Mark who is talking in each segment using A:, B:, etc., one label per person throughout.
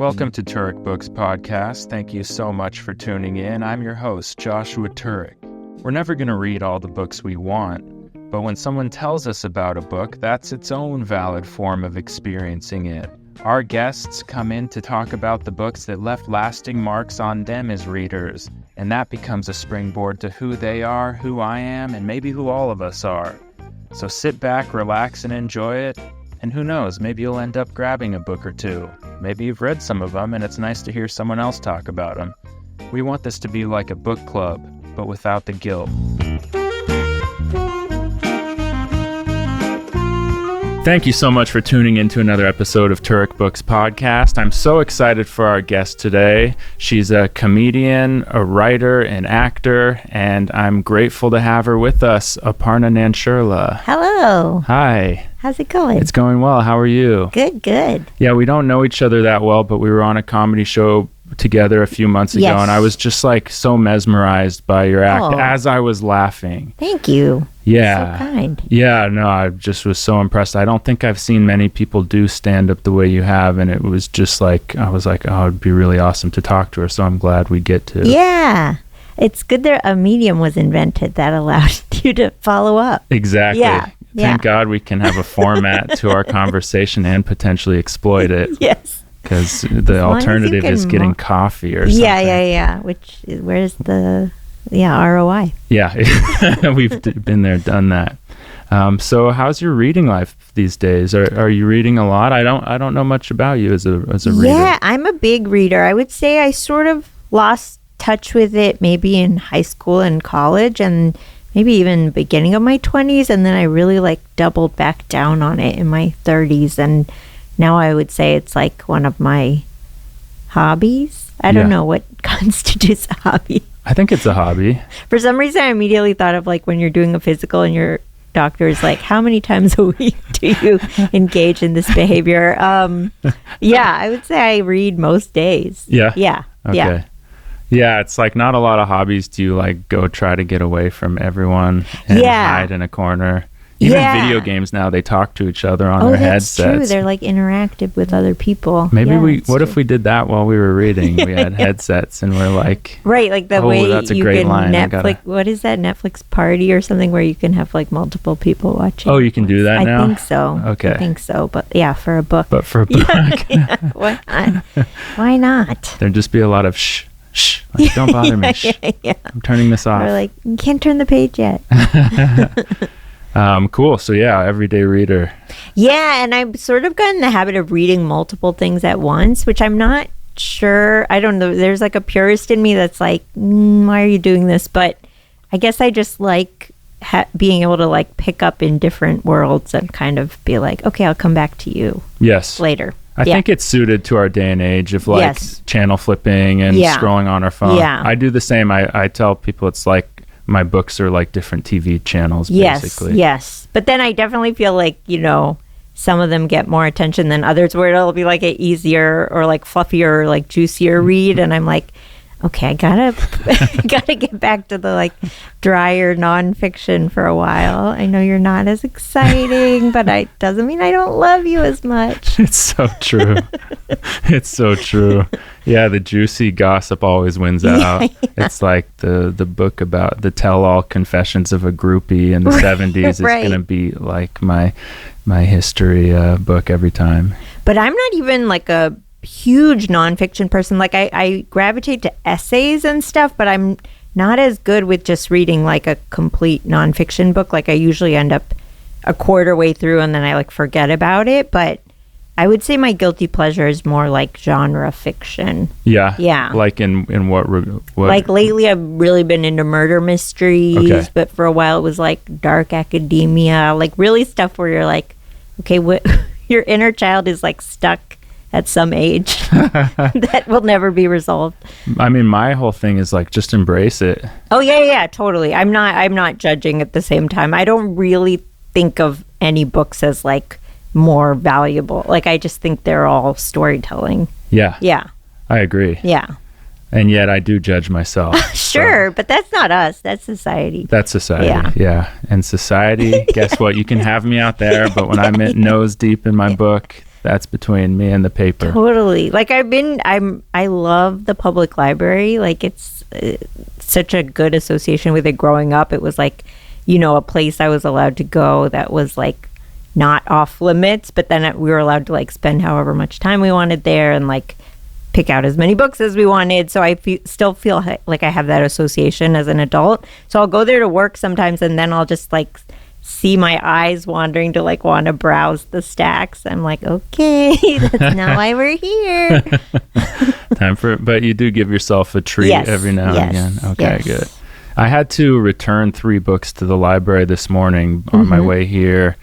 A: Welcome to Turek Books Podcast. Thank you so much for tuning in. I'm your host, Joshua Turek. We're never going to read all the books we want, but when someone tells us about a book, that's its own valid form of experiencing it. Our guests come in to talk about the books that left lasting marks on them as readers, and that becomes a springboard to who they are, who I am, and maybe who all of us are. So sit back, relax, and enjoy it. And who knows, maybe you'll end up grabbing a book or two. Maybe you've read some of them, and it's nice to hear someone else talk about them. We want this to be like a book club, but without the guilt. Thank you so much for tuning in to another episode of Turek Books Podcast. I'm so excited for our guest today. She's a comedian, a writer, an actor, and I'm grateful to have her with us, Aparna Nancherla.
B: Hello.
A: Hi.
B: How's it going?
A: It's going well. How are you?
B: Good.
A: Yeah, we don't know each other that well, but we were on a comedy show together a few months ago, and I was just like so mesmerized by your act as I was laughing.
B: Thank you.
A: Yeah.
B: So kind.
A: Yeah, no, I just was so impressed. I don't think I've seen many people do stand-up the way you have, and it was just like, I was like, oh, it'd be really awesome to talk to her, so I'm glad we get to.
B: Yeah. It's good that a medium was invented that allowed you to follow up.
A: Exactly.
B: Yeah.
A: Thank God we can have a format to our conversation and potentially exploit it.
B: Yes.
A: Because the alternative is getting coffee or something.
B: Yeah. Where's the ROI?
A: Yeah, we've been there, done that. So how's your reading life these days? Are you reading a lot? I don't know much about you as a reader.
B: Yeah, I'm a big reader. I would say I sort of lost touch with it maybe in high school and college, and maybe even beginning of my 20s, and then I really doubled back down on it in my 30s, and now I would say it's like one of my hobbies. I don't know what constitutes a hobby.
A: I think it's a hobby.
B: For some reason, I immediately thought of when you're doing a physical and your doctor is like, how many times a week do you engage in this behavior? Yeah, I would say I read most days.
A: Yeah?
B: Yeah.
A: Okay.
B: Yeah.
A: Yeah, it's like not a lot of hobbies do you go try to get away from everyone and hide in a corner. Even video games now, they talk to each other on their headsets.
B: Oh, that's true. They're interactive with other people.
A: Maybe if we did that while we were reading? We had headsets and we're like...
B: Right, the way
A: that's a
B: you
A: great
B: can
A: line.
B: Netflix... What is that, Netflix Party or something where you can have multiple people watching?
A: Oh, you can do that now?
B: I think so.
A: Okay.
B: I think so, but yeah, for a book.
A: But for a book.
B: Yeah, why not? Why not?
A: There'd just be a lot of shh. Don't bother me. Shh.
B: Yeah.
A: I'm turning this off.
B: Or you can't turn the page yet.
A: Cool. So yeah, everyday reader.
B: Yeah, and I've sort of gotten in the habit of reading multiple things at once, which I'm not sure. I don't know. There's a purist in me that's like, why are you doing this? But I guess I just like being able to pick up in different worlds and kind of be like, okay, I'll come back to you.
A: Yes.
B: Later.
A: I think it's suited to our day and age of channel flipping and scrolling on our phone.
B: Yeah.
A: I do the same. I tell people it's like my books are like different TV channels, basically.
B: Yes. But then I definitely feel some of them get more attention than others, where it'll be an easier or fluffier or juicier read. And I'm like, okay, I gotta get back to the drier nonfiction for a while. I know you're not as exciting, but it doesn't mean I don't love you as much.
A: It's so true. It's so true. Yeah, the juicy gossip always wins out. Yeah. It's like the book about the tell-all confessions of a groupie in the 70s is going to be my history book every time.
B: But I'm not even a huge nonfiction person. I gravitate to essays and stuff, but I'm not as good with just reading a complete nonfiction book. I usually end up a quarter way through and then I forget about it. But I would say my guilty pleasure is more genre fiction.
A: Yeah. In what
B: lately I've really been into murder mysteries, but for a while it was dark academia, really stuff where you're okay, what your inner child is stuck at some age that will never be resolved.
A: I mean, my whole thing is just embrace it.
B: Oh yeah, totally. I'm not judging at the same time. I don't really think of any books as more valuable. I just think they're all storytelling. Yeah. Yeah.
A: I agree.
B: Yeah.
A: And yet I do judge myself.
B: Sure, but that's not us. That's society.
A: That's society. Yeah. And society, guess what? You can have me out there, but when I'm nose deep in my book, That's between me and the paper.
B: Totally. Like I love the public library. Like it's such a good association with it growing up. It was like, you know, a place I was allowed to go that was like not off limits, but then we were allowed to like spend however much time we wanted there and like pick out as many books as we wanted. So I still feel like I have that association as an adult. So I'll go there to work sometimes, and then I'll just like see my eyes wandering to like want to browse the stacks. I'm like, okay, that's not why we're here.
A: But you do give yourself a treat every now and again. Okay, good. I had to return 3 books to the library this morning on my way here.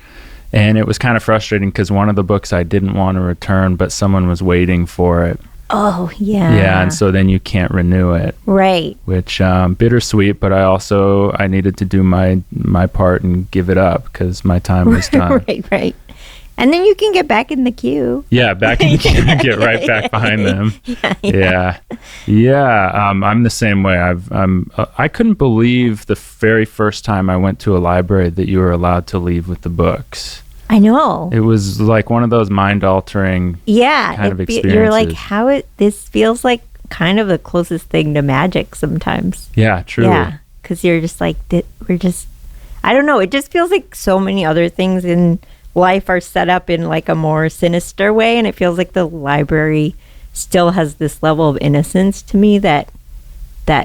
A: And it was kind of frustrating because one of the books I didn't want to return, but someone was waiting for it.
B: Oh, yeah.
A: Yeah, and so then you can't renew it.
B: Right.
A: Which, bittersweet, but I needed to do my part and give it up because my time was done.
B: Right. And then you can get back in the queue.
A: Yeah, back in the queue and get right back behind them. Yeah. I'm the same way. I couldn't believe the very first time I went to a library that you were allowed to leave with the books.
B: I know.
A: It was like one of those mind-altering kind of experiences. You're
B: like, this feels like kind of the closest thing to magic sometimes.
A: Yeah, truly.
B: Yeah, because you're just like, I don't know. It just feels like so many other things in life are set up in like a more sinister way, and it feels like the library still has this level of innocence to me that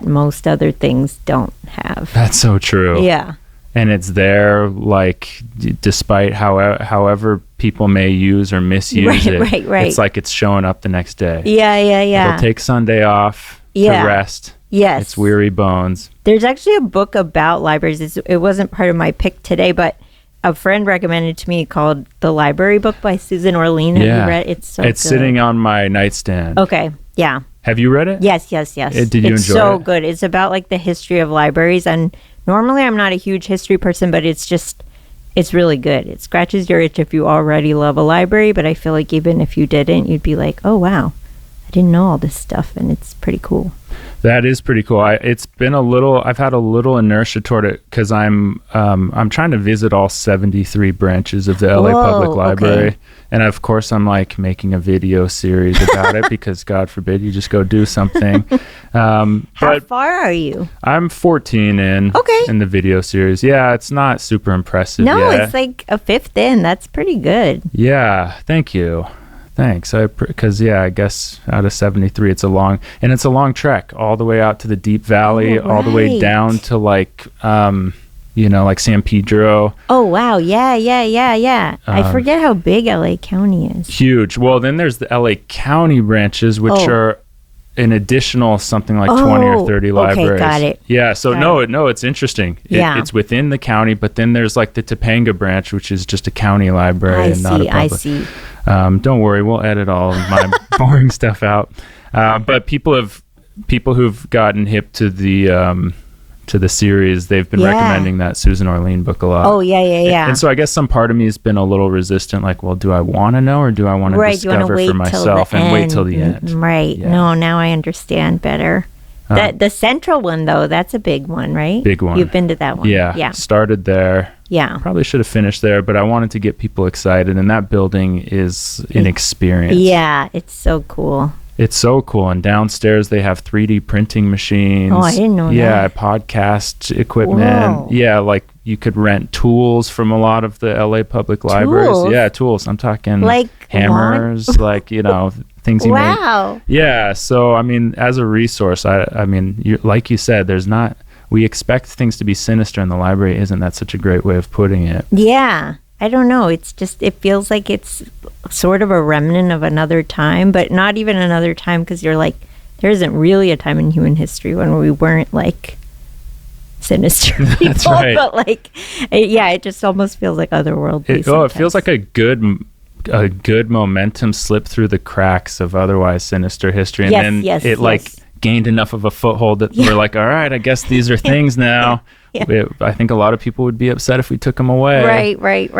B: most other things don't have.
A: That's so true.
B: Yeah.
A: And it's there, like, despite however people may use or misuse it. Right. It's like it's showing up the next day.
B: Yeah.
A: It'll take Sunday off to rest.
B: Yes.
A: It's weary bones.
B: There's actually a book about libraries. It wasn't part of my pick today, but a friend recommended to me called The Library Book by Susan Orlean. Have you read it? It's so good. It's
A: sitting on my nightstand.
B: Okay. Yeah.
A: Have you read it?
B: Yes.
A: Did you enjoy it?
B: It's so good. It's about like the history of libraries, and normally I'm not a huge history person, but it's really good. It scratches your itch if you already love a library, but I feel like even if you didn't, you'd be like, oh wow, I didn't know all this stuff, and it's pretty cool.
A: That is pretty cool. I've had a little inertia toward it because I'm trying to visit all 73 branches of the LA Public Library. Okay. And of course I'm like making a video series about it because God forbid you just go do something.
B: How far are you?
A: I'm 14 in the video series. Yeah, it's not super impressive yet.
B: It's like a 5th in. That's pretty good.
A: Yeah, thank you. Thanks. Because I guess out of 73, it's a long trek all the way out to the Deep Valley, all the way down to like, like San Pedro.
B: Oh, wow. Yeah. I forget how big LA County is.
A: Huge. Well, then there's the LA County branches, which are an additional something like 20 or 30 libraries.
B: Okay, got it.
A: Yeah, so it's interesting. It's within the county, but then there's like the Topanga branch, which is just a county library and not a public.
B: I see.
A: Don't worry, we'll edit all of my boring stuff out. But people who've gotten hip to the series, they've been recommending that Susan Orlean book a lot.
B: Oh, yeah.
A: And so I guess some part of me has been a little resistant, like, well, do I want to know or do I want to discover for myself and wait till the end?
B: Right. Yeah. No, now I understand better. The central one, though, that's a big one, right?
A: Big one.
B: You've been to that one.
A: Yeah. Started there.
B: Yeah.
A: Probably should have finished there, but I wanted to get people excited, and that building is an experience.
B: Yeah, it's so cool.
A: It's so cool. And downstairs they have 3D printing machines.
B: Oh, I didn't know that.
A: Yeah, podcast equipment.
B: Whoa.
A: Yeah, like you could rent tools from a lot of the LA public libraries.
B: Tools?
A: Yeah, tools. I'm talking
B: like
A: hammers, like, things you
B: Wow.
A: Yeah, so I mean, as a resource, like you said, we expect things to be sinister in the library. Isn't that such a great way of putting it?
B: Yeah. I don't know. It's just, it feels like it's sort of a remnant of another time, but not even another time, because you're like, there isn't really a time in human history when we weren't like sinister people.
A: That's right.
B: But like, it just almost feels like otherworldly.
A: It feels like a good momentum slipped through the cracks of otherwise sinister history, and then gained enough of a foothold that we're like, all right, I guess these are things now. I think a lot of people would be upset if we took them away.
B: Right.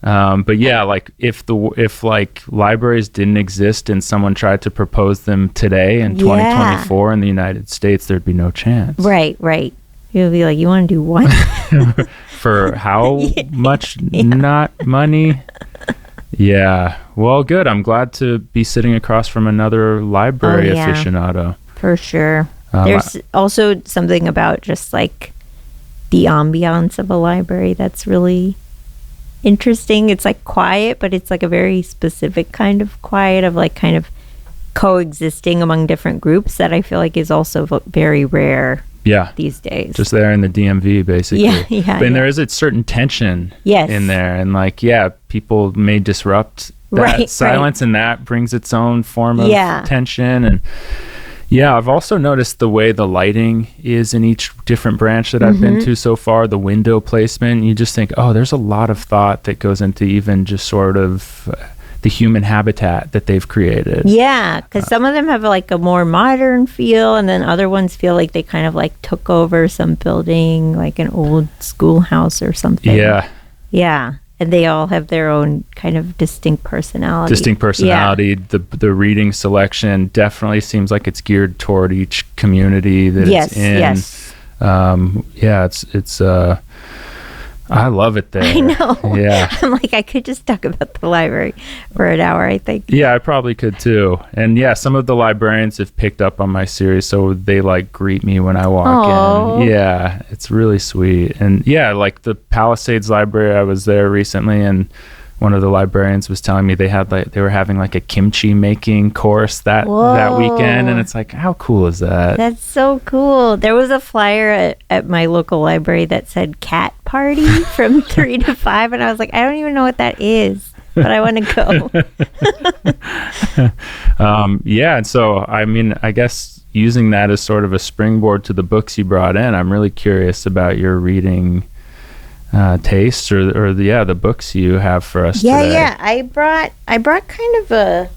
A: But yeah, like if like libraries didn't exist and someone tried to propose them today in 2024 in the United States, there'd be no chance.
B: Right. You'll be like, you want to do what?
A: For how much? Not money. Yeah. Well, good. I'm glad to be sitting across from another library aficionado.
B: For sure. There's also something about just like the ambiance of a library that's really interesting. It's like quiet, but it's like a very specific kind of quiet of like kind of coexisting among different groups that I feel like is also very rare these days. Just
A: there in the DMV, basically.
B: And
A: there is a certain tension in there. And like, people may disrupt that silence, and that brings its own form of tension. And I've also noticed the way the lighting is in each different branch that I've been to so far, the window placement. You just think, there's a lot of thought that goes into even just sort of the human habitat that they've created.
B: Yeah, because some of them have like a more modern feel, and then other ones feel like they kind of like took over some building, like an old schoolhouse or something. Yeah. And they all have their own kind of distinct personality. The reading selection definitely seems like it's geared toward each community that it's in.
A: It's I love it there.
B: I know.
A: Yeah.
B: I'm like, I could just talk about the library for an hour, I think.
A: Yeah, I probably could too. And some of the librarians have picked up on my series, so they like greet me when I walk in. Yeah, it's really sweet. And like the Palisades Library, I was there recently, and one of the librarians was telling me they were having like a kimchi making course that weekend, and it's like, how cool is that?
B: That's so cool. There was a flyer at my local library that said cat party from 3 to 5, and I was like, I don't even know what that is, but I want to
A: go. And so I guess using that as sort of a springboard to the books you brought in, I'm really curious about your reading tastes or the books you have for us today.
B: I brought kind of a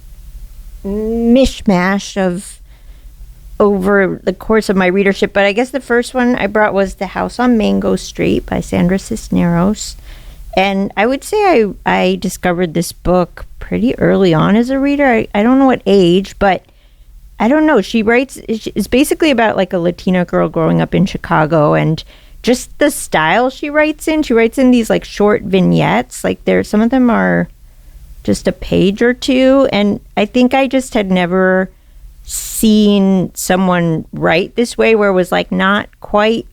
B: mishmash of over the course of my readership, but I guess the first one I brought was The House on Mango Street by Sandra Cisneros. And I would say I discovered this book pretty early on as a reader. I don't know what age, but I don't know. It's basically about like a Latina girl growing up in Chicago, and just the style she writes in these like short vignettes. Like some of them are just a page or two. And I think I just had never seen someone write this way, where it was like not quite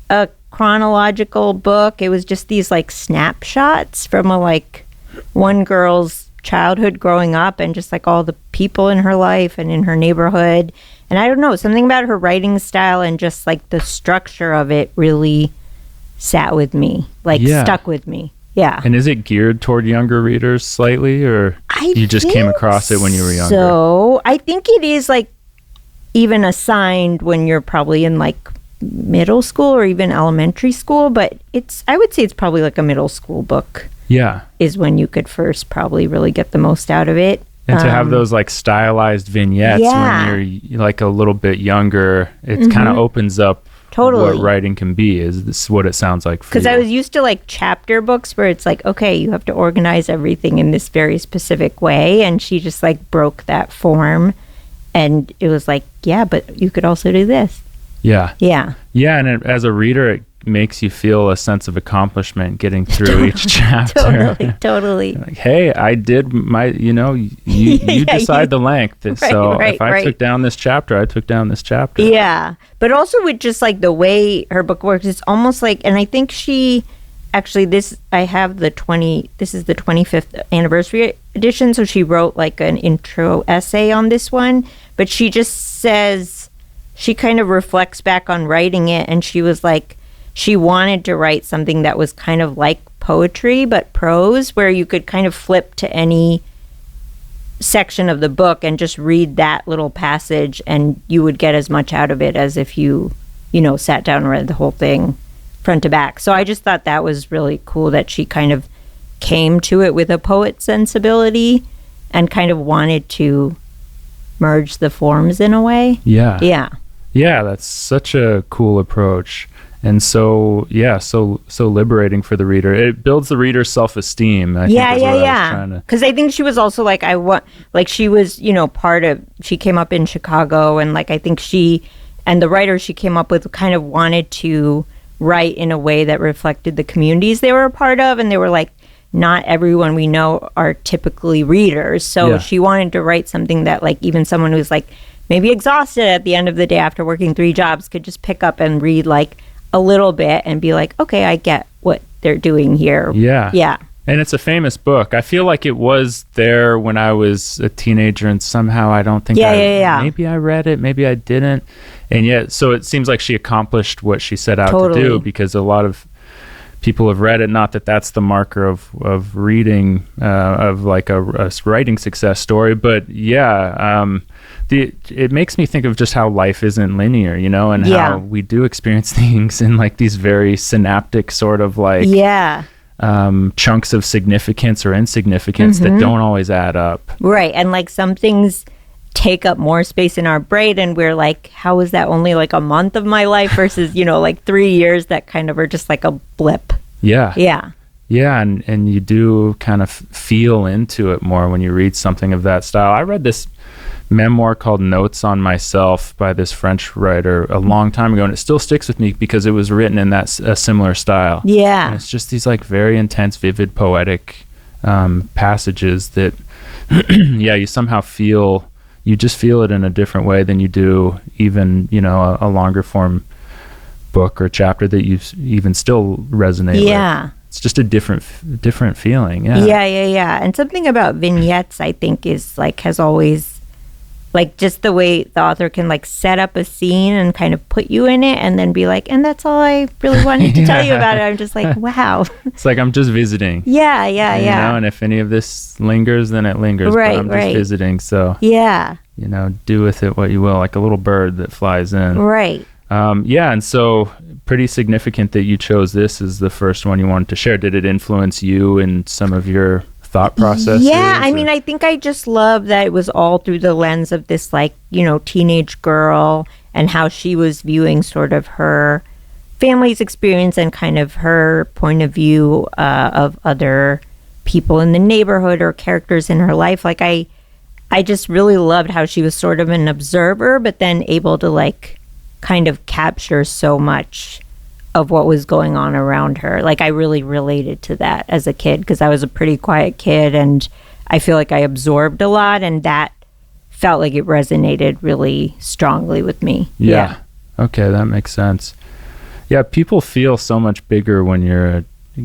B: a chronological book. It was just these like snapshots from one girl's childhood growing up, and just like all the people in her life and in her neighborhood. And I don't know, something about her writing style and just like the structure of it really sat with me, stuck with me. Yeah.
A: And is it geared toward younger readers slightly, or you just came across it when you were younger?
B: So I think it is like even assigned when you're probably in like middle school or even elementary school, but I would say it's probably like a middle school book.
A: Yeah.
B: Is when you could first probably really get the most out of it.
A: And to have those like stylized vignettes when you're like a little bit younger, it kind of opens up what writing can be. Is this what it sounds like for you?
B: Because I was used to like chapter books where it's like, okay, you have to organize everything in this very specific way. And she just like broke that form. And it was like, yeah, but you could also do this.
A: Yeah.
B: Yeah.
A: Yeah. And as a reader, it makes you feel a sense of accomplishment getting through each chapter.
B: Totally.
A: Like, hey, I did my, you decide the length. So if I took down this chapter, I took down this chapter.
B: Yeah. But also with just like the way her book works, it's almost like, and I think she actually, this is the 25th anniversary edition. So she wrote like an intro essay on this one, but she just says, she kind of reflects back on writing it. And she was like, she wanted to write something that was kind of like poetry, but prose, where you could kind of flip to any section of the book and just read that little passage, and you would get as much out of it as if you sat down and read the whole thing front to back. So I just thought that was really cool that she kind of came to it with a poet sensibility and kind of wanted to merge the forms in a way.
A: Yeah. That's such a cool approach. And so liberating for the reader. It builds the reader's self-esteem. Because I think she was also like, she was, she came up in Chicago, and like, I think she and the writer she came up with kind of wanted to write in a way that reflected the communities they were a part of. And they were like
B: not everyone we know are typically readers. So she wanted to write something that like even someone who's like maybe exhausted at the end of the day after working 3 jobs could just pick up and read like a little bit and be like, okay, I get what they're doing here. Yeah.
A: And it's a famous book. I feel like it was there when I was a teenager, and somehow I don't think maybe I read it, maybe I didn't. And yet, so it seems like she accomplished what she set out to do, because a lot of people have read it. Not that that's the marker of reading, of like a writing success story, but it makes me think of just how life isn't linear, and how we do experience things in like these very synaptic sort of like chunks of significance or insignificance that don't always add up.
B: Right. And like some things take up more space in our brain, and we're like, how is that only like a month of my life versus, like 3 years that kind of are just like a blip. Yeah, and you do kind of feel into it more when you read something of that style. I read this memoir called Notes on Myself by this French writer a long time ago, and it still sticks with me because it was written in that a similar style. And it's just these like very intense, vivid, poetic passages that you somehow feel. You just feel it in a different way than you do even, a longer form book or chapter that you even still resonate with. It's just a different feeling. Yeah. And something about vignettes, I think, is like has always like just the way the author can like set up a scene and kind of put you in it and then be like, and that's all I really wanted to tell you about it. I'm just like, wow.
A: It's like I'm just visiting.
B: Yeah.
A: And if any of this lingers, then it lingers.
B: Right,
A: but I'm just visiting. So do with it what you will, like a little bird that flies in.
B: Right.
A: And so pretty significant that you chose this as the first one you wanted to share. Did it influence you in some of your thought process?
B: I mean, I think I just love that it was all through the lens of this like, teenage girl and how she was viewing sort of her family's experience and kind of her point of view of other people in the neighborhood or characters in her life. Like I just really loved how she was sort of an observer, but then able to like kind of capture so much of what was going on around her. Like I really related to that as a kid because I was a pretty quiet kid and I feel like I absorbed a lot, and that felt like it resonated really strongly with me. Yeah.
A: Okay, that makes sense. Yeah, people feel so much bigger when you're a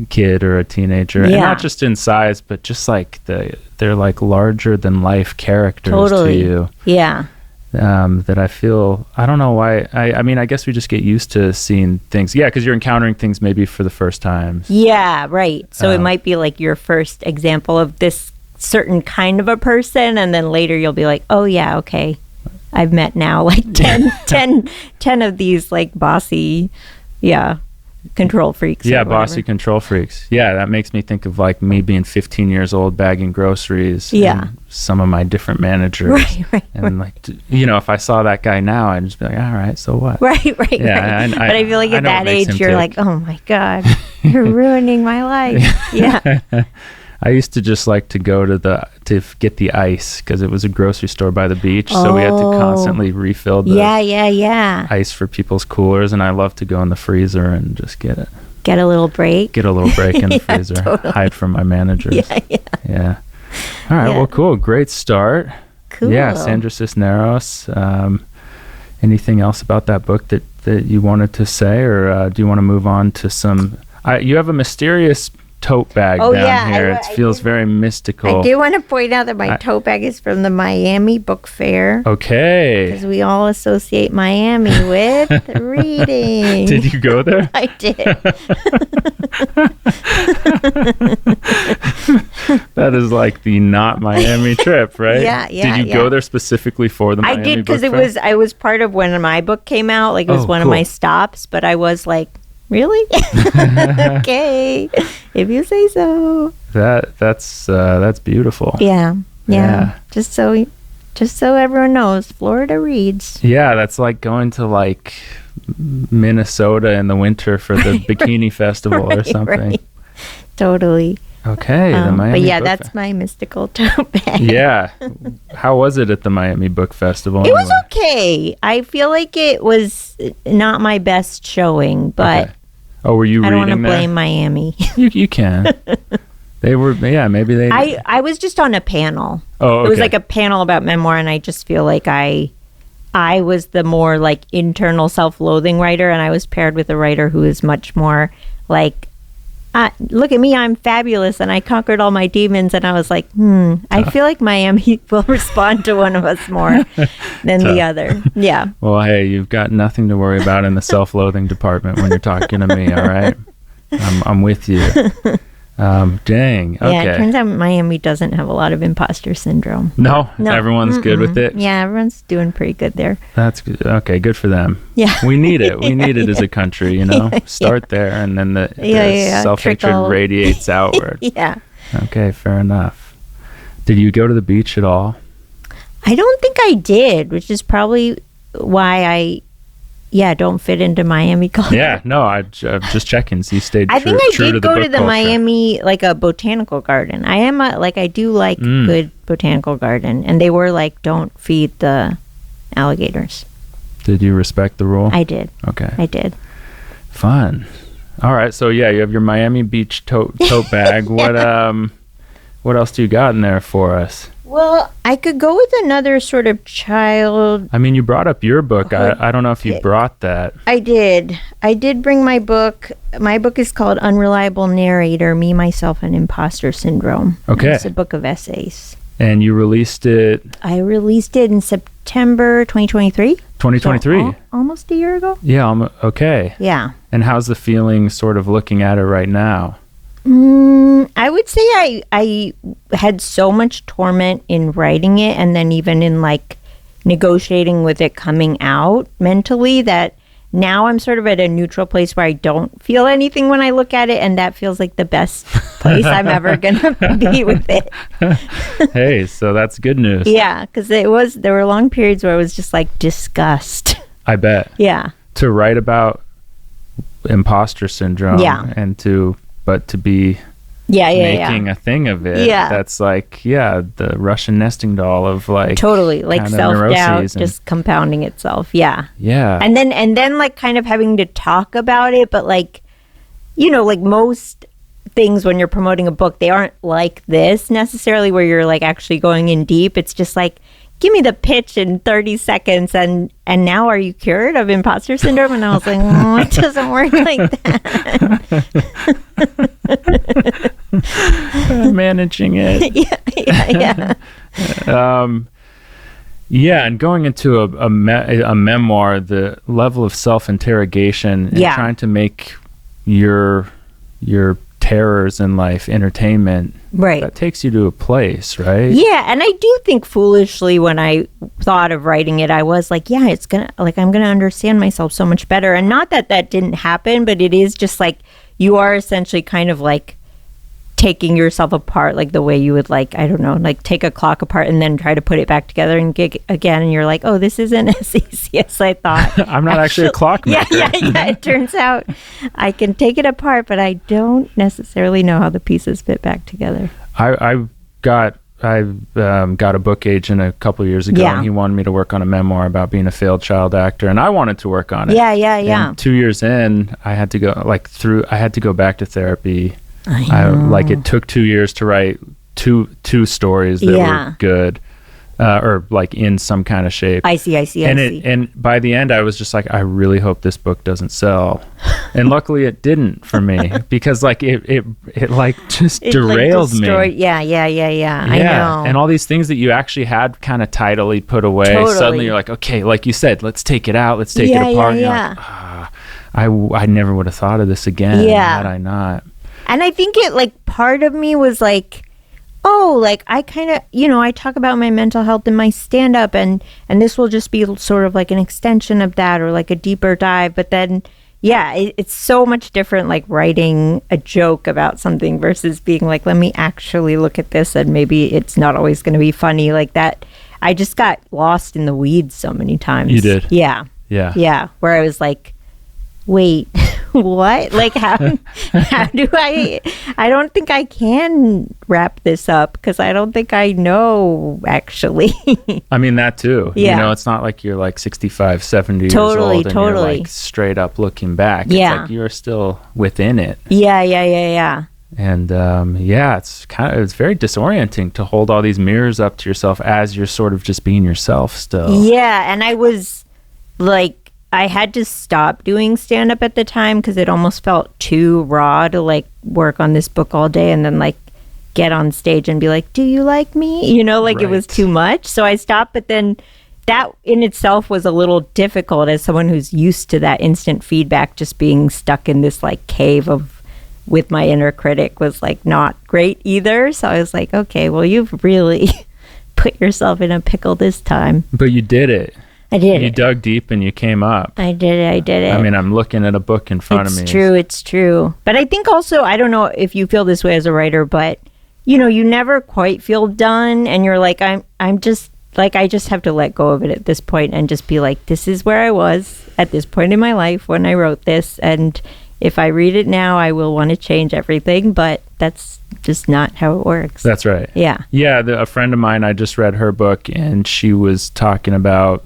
A: kid or a teenager, and not just in size, but just like they're like larger than life characters to you. That I feel, I don't know why. I mean, I guess we just get used to seeing things. Yeah, because you're encountering things maybe for the first time.
B: Yeah, right. So it might be like your first example of this certain kind of a person, and then later you'll be like, oh yeah, okay, I've met now like 10 of these like bossy, control freaks.
A: Yeah, bossy control freaks. Yeah, that makes me think of like me being 15 years old bagging groceries. And some of my different managers. Right. And like, if I saw that guy now, I'd just be like, all right, so what?
B: Right. But I feel like at that age, you're like, oh my God, you're ruining my life. Yeah.
A: I used to just like to go to get the ice because it was a grocery store by the beach. So we had to constantly refill the ice for people's coolers. And I love to go in the freezer and just get it.
B: Get a little break.
A: In the freezer. Totally. Hide from my managers. Yeah. All right. Well, cool. Great start.
B: Cool.
A: Yeah. Sandra Cisneros. Anything else about that book that you wanted to say, or do you want to move on to some? You have a mysterious tote bag down here. It feels very mystical.
B: I do want to point out that my tote bag is from the Miami Book Fair.
A: Okay.
B: Because we all associate Miami with reading.
A: Did you go there?
B: I did.
A: That is like the not Miami trip, right?
B: Yeah.
A: Did you go there specifically for the Miami Book Fair?
B: I did, because I was part of when my book came out. Like it was one of my stops, but I was like, really? Okay, if you say so.
A: That's beautiful.
B: Yeah. Just so everyone knows, Florida reads.
A: Yeah, that's like going to like Minnesota in the winter for the bikini festival or something. Right.
B: Totally.
A: Okay, the Miami
B: but yeah,
A: Book
B: that's my mystical tote bag.
A: Yeah. How was it at the Miami Book Festival?
B: It was okay. I feel like it was not my best showing, but
A: were you reading there?
B: I don't want to blame Miami.
A: You can. They were, yeah, maybe they...
B: I was just on a panel.
A: Oh, okay.
B: It was like a panel about memoir, and I just feel like I was the more like internal self-loathing writer, and I was paired with a writer who is much more like, look at me, I'm fabulous, and I conquered all my demons. And I was like, I feel like Miami will respond to one of us more than the other. Yeah.
A: Well, hey, you've got nothing to worry about in the self-loathing department when you're talking to me, all right? I'm with you. Dang. Okay.
B: Yeah, it turns out Miami doesn't have a lot of imposter syndrome.
A: No? Everyone's good with it?
B: Yeah, everyone's doing pretty good there.
A: That's good. Okay, good for them.
B: Yeah.
A: We need it. We need it as a country, you know? Start there, and then the self-hatred
B: Trickle.
A: radiates outward.
B: Yeah.
A: Okay, fair enough. Did you go to the beach at all?
B: I don't think I did, which is probably why I don't fit into Miami culture.
A: Yeah, no, I'm just checking. So you stayed
B: I
A: true,
B: think I
A: true
B: did
A: to the
B: go
A: book
B: to the
A: culture.
B: Miami, like a botanical garden. I do like good botanical garden. And they were like, don't feed the alligators.
A: Did you respect the rule?
B: I did.
A: Okay.
B: I did.
A: Fun. All right, so yeah, you have your Miami Beach tote bag. What else do you got in there for us?
B: Well, I could go with another sort of child.
A: I mean, you brought up your book. I don't know if you brought that.
B: I did bring my book. My book is called Unreliable Narrator, Me, Myself, and Imposter Syndrome.
A: Okay.
B: It's a book of essays.
A: And you released it...
B: I released it in September 2023.
A: 2023?
B: So, almost a year ago.
A: Yeah, okay.
B: Yeah.
A: And how's the feeling sort of looking at it right now?
B: I would say I had so much torment in writing it, and then even in like negotiating with it coming out mentally, that now I'm sort of at a neutral place where I don't feel anything when I look at it, and that feels like the best place I'm ever gonna be with it.
A: Hey, so that's good news.
B: Yeah, because there were long periods where I was just like disgust.
A: I bet.
B: Yeah.
A: To write about imposter syndrome,
B: Yeah.
A: and to be making a thing of it.
B: Yeah.
A: That's like, the Russian nesting doll of like
B: Totally, like
A: kind of
B: self-doubt
A: neuroses and-
B: just compounding itself. Yeah.
A: Yeah.
B: And then like kind of having to talk about it, but like, like most things when you're promoting a book, they aren't like this necessarily where you're like actually going in deep. It's just like, give me the pitch in 30 seconds and now are you cured of imposter syndrome? And I was like, it doesn't work like that.
A: Managing it.
B: Yeah.
A: And going into a memoir, the level of self-interrogation and trying to make your terrors in life entertainment,
B: right,
A: that takes you to a place, right?
B: Yeah. And I do think foolishly when I thought of writing it, I was like, I'm gonna understand myself so much better. And not that didn't happen, but it is just like you are essentially kind of like taking yourself apart, like the way you would like, I don't know, like take a clock apart and then try to put it back together and again, and you're like, oh, this isn't as easy as I thought.
A: I'm not actually a clockmaker.
B: Yeah. It turns out I can take it apart, but I don't necessarily know how the pieces fit back together.
A: I got a book agent a couple of years ago, and he wanted me to work on a memoir about being a failed child actor, and I wanted to work on it.
B: Yeah.
A: And 2 years in, I had to go back to therapy.
B: I know.
A: It took 2 years to write two stories that were good, or like in some kind of shape.
B: I see.
A: And by the end, I was just like, I really hope this book doesn't sell. And luckily, it didn't for me because like it like just derailed me.
B: Yeah. I know.
A: And all these things that you actually had kind of tidily put away, suddenly you're like, okay, like you said, let's take it out, let's take it apart.
B: Yeah.
A: And you're like, I never would have thought of this again had I not.
B: And I think it like part of me was like, oh, like I kind of, I talk about my mental health in my stand up and this will just be sort of like an extension of that or like a deeper dive. But then, it's so much different like writing a joke about something versus being like, let me actually look at this and maybe it's not always going to be funny like that. I just got lost in the weeds so many times.
A: You did?
B: Yeah. Where I was like, wait, what? Like how do I don't think I can wrap this up because I don't think I know actually.
A: I mean that too.
B: Yeah.
A: It's not like you're like 65, 70 years old and you're like straight up looking back. It's like you're still within it.
B: Yeah.
A: And it's very disorienting to hold all these mirrors up to yourself as you're sort of just being yourself still.
B: Yeah, and I was like, I had to stop doing stand-up at the time because it almost felt too raw to like work on this book all day and then like get on stage and be like, do you like me? You know, like
A: Right.
B: It was too much. So I stopped, but then that in itself was a little difficult as someone who's used to that instant feedback, just being stuck in this like cave of with my inner critic was like not great either. So I was like, okay, well, you've really put yourself in a pickle this time.
A: But you did it.
B: I did
A: You
B: it.
A: dug deep and you came up.
B: I did it.
A: I mean, I'm looking at a book in front of me.
B: It's true. But I think also, I don't know if you feel this way as a writer, but you know, you never quite feel done, and you're like, I'm just like, I just have to let go of it at this point and just be like, this is where I was at this point in my life when I wrote this, and if I read it now, I will want to change everything, but that's just not how it works.
A: That's right.
B: Yeah.
A: Yeah, a friend of mine, I just read her book, and she was talking about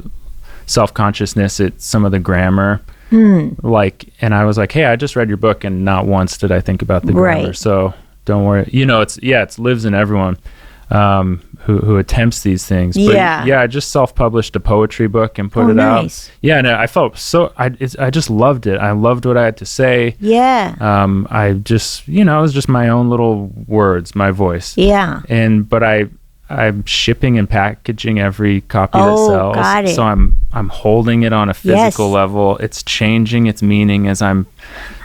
A: self-consciousness at some of the grammar. Like, and I was like, hey, I just read your book, and not once did I think about the grammar.
B: Right.
A: So don't worry. You know, it lives in everyone who attempts these things. But
B: Yeah.
A: I just self-published a poetry book and put it
B: nice.
A: out. Yeah, and I felt I just loved it. I loved what I had to say.
B: Yeah.
A: I just, it was just my own little words, my voice.
B: Yeah.
A: But I'm shipping and packaging every copy that
B: Oh,
A: sells.
B: got it.
A: So I'm holding it on a physical
B: Yes.
A: level. It's changing its meaning as I'm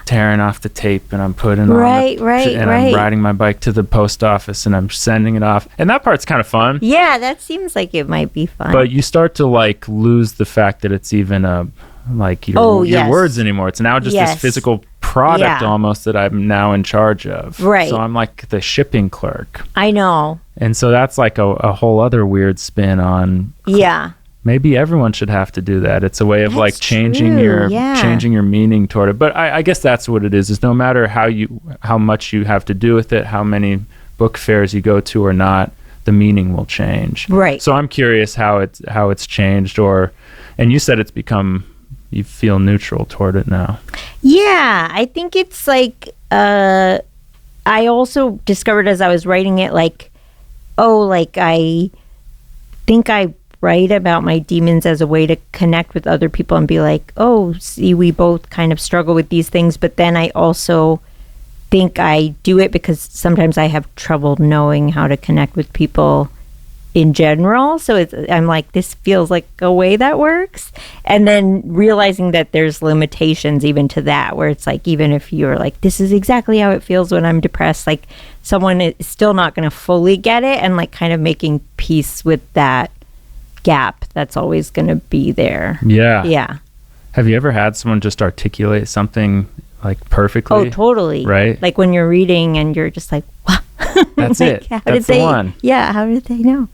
A: tearing off the tape and I'm putting on I'm riding my bike to the post office and I'm sending it off. And that part's kind of fun.
B: Yeah, that seems like it might be fun.
A: But you start to like lose the fact that it's even your words anymore. It's now just this physical product almost that I'm now in charge of.
B: Right.
A: So I'm like the shipping clerk.
B: I know.
A: And so that's like a whole other weird spin on.
B: Yeah.
A: Maybe everyone should have to do that. It's a way of like changing
B: true,
A: changing your meaning toward it. But I guess that's what it is no matter how much you have to do with it, how many book fairs you go to or not, the meaning will change.
B: Right.
A: So I'm curious how it's changed and you said it's become, you feel neutral toward it now.
B: Yeah, I think it's like I also discovered as I was writing it, like, I think I write about my demons as a way to connect with other people and be like, oh, see, we both kind of struggle with these things. But then I also think I do it because sometimes I have trouble knowing how to connect with people in general. So I'm like, this feels like a way that works. And then realizing that there's limitations even to that, where it's like, even if you're like, this is exactly how it feels when I'm depressed, like someone is still not going to fully get it, and like kind of making peace with that gap that's always going to be there.
A: Yeah. Have you ever had someone just articulate something like perfectly?
B: Oh, totally.
A: Right.
B: Like when you're reading and you're just like, wow.
A: That's
B: like,
A: it. That's the one.
B: Yeah. How did they know?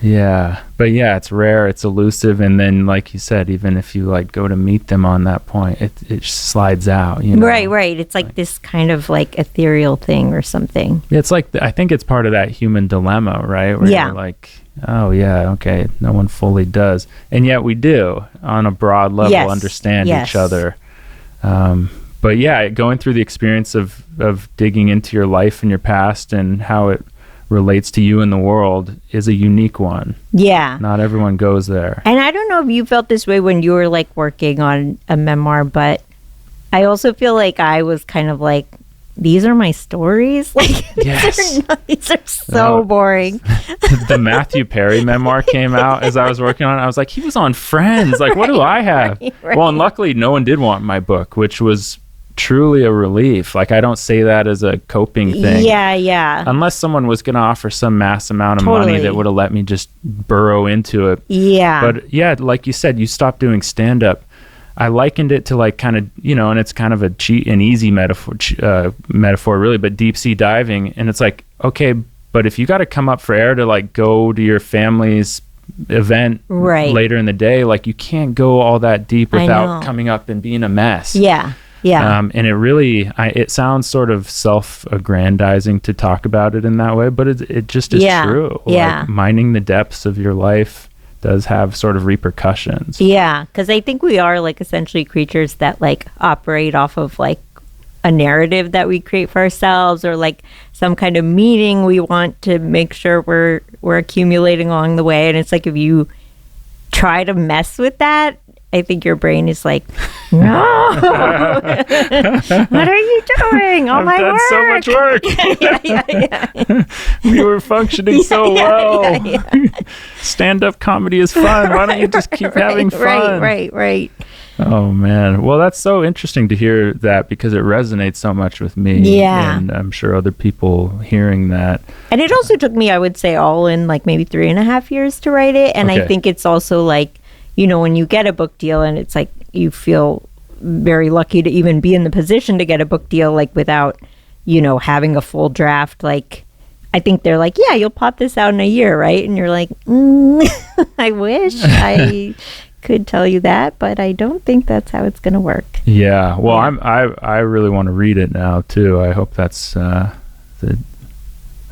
A: Yeah. But yeah, it's rare. It's elusive. And then, like you said, even if you like go to meet them on that point, it slides out, you know?
B: Right. It's like this kind of like ethereal thing or something.
A: It's like, I think it's part of that human dilemma, right? Where you're like, oh yeah, okay, no one fully does. And yet we do on a broad level understand each other. But yeah, going through the experience of digging into your life and your past and how it relates to you in the world is a unique one.
B: Yeah.
A: Not everyone goes there.
B: And I don't know if you felt this way when you were like working on a memoir, but I also feel like I was kind of like, these are my stories. Like, these are so boring.
A: The Matthew Perry memoir came out as I was working on it. I was like, he was on Friends. Like, what do I have? Right. Well, and luckily no one did want my book, which was truly a relief. Like, I don't say that as a coping thing.
B: Yeah.
A: Unless someone was going to offer some mass amount of money that would have let me just burrow into it.
B: Yeah.
A: But yeah, like you said, you stopped doing stand-up. I likened it to like kind of, and it's kind of an easy metaphor really, but deep sea diving. And it's like, okay, but if you got to come up for air to like go to your family's event later in the day, like you can't go all that deep without coming up and being a mess.
B: Yeah.
A: And it really, it sounds sort of self-aggrandizing to talk about it in that way, but it just is true.
B: Yeah.
A: Like mining the depths of your life does have sort of repercussions.
B: Yeah, because I think we are like essentially creatures that like operate off of like a narrative that we create for ourselves, or like some kind of meaning we want to make sure we're accumulating along the way. And it's like, if you try to mess with that, I think your brain is like, no, what are you doing? All my work.
A: So much work.
B: yeah.
A: We were functioning so well. Stand-up comedy is fun. Why don't you just keep having fun?
B: Right.
A: Oh, man. Well, that's so interesting to hear that, because it resonates so much with me.
B: Yeah.
A: And I'm sure other people hearing that.
B: And it also took me, I would say, all in like maybe 3.5 years to write it. And I think it's also like, you know, when you get a book deal, and it's like you feel very lucky to even be in the position to get a book deal, like without, you know, having a full draft. Like, I think they're like, yeah, you'll pop this out in a year, right? And you're like, I wish I could tell you that, but I don't think that's how it's going to work.
A: Yeah. Well, I really want to read it now too. I hope that's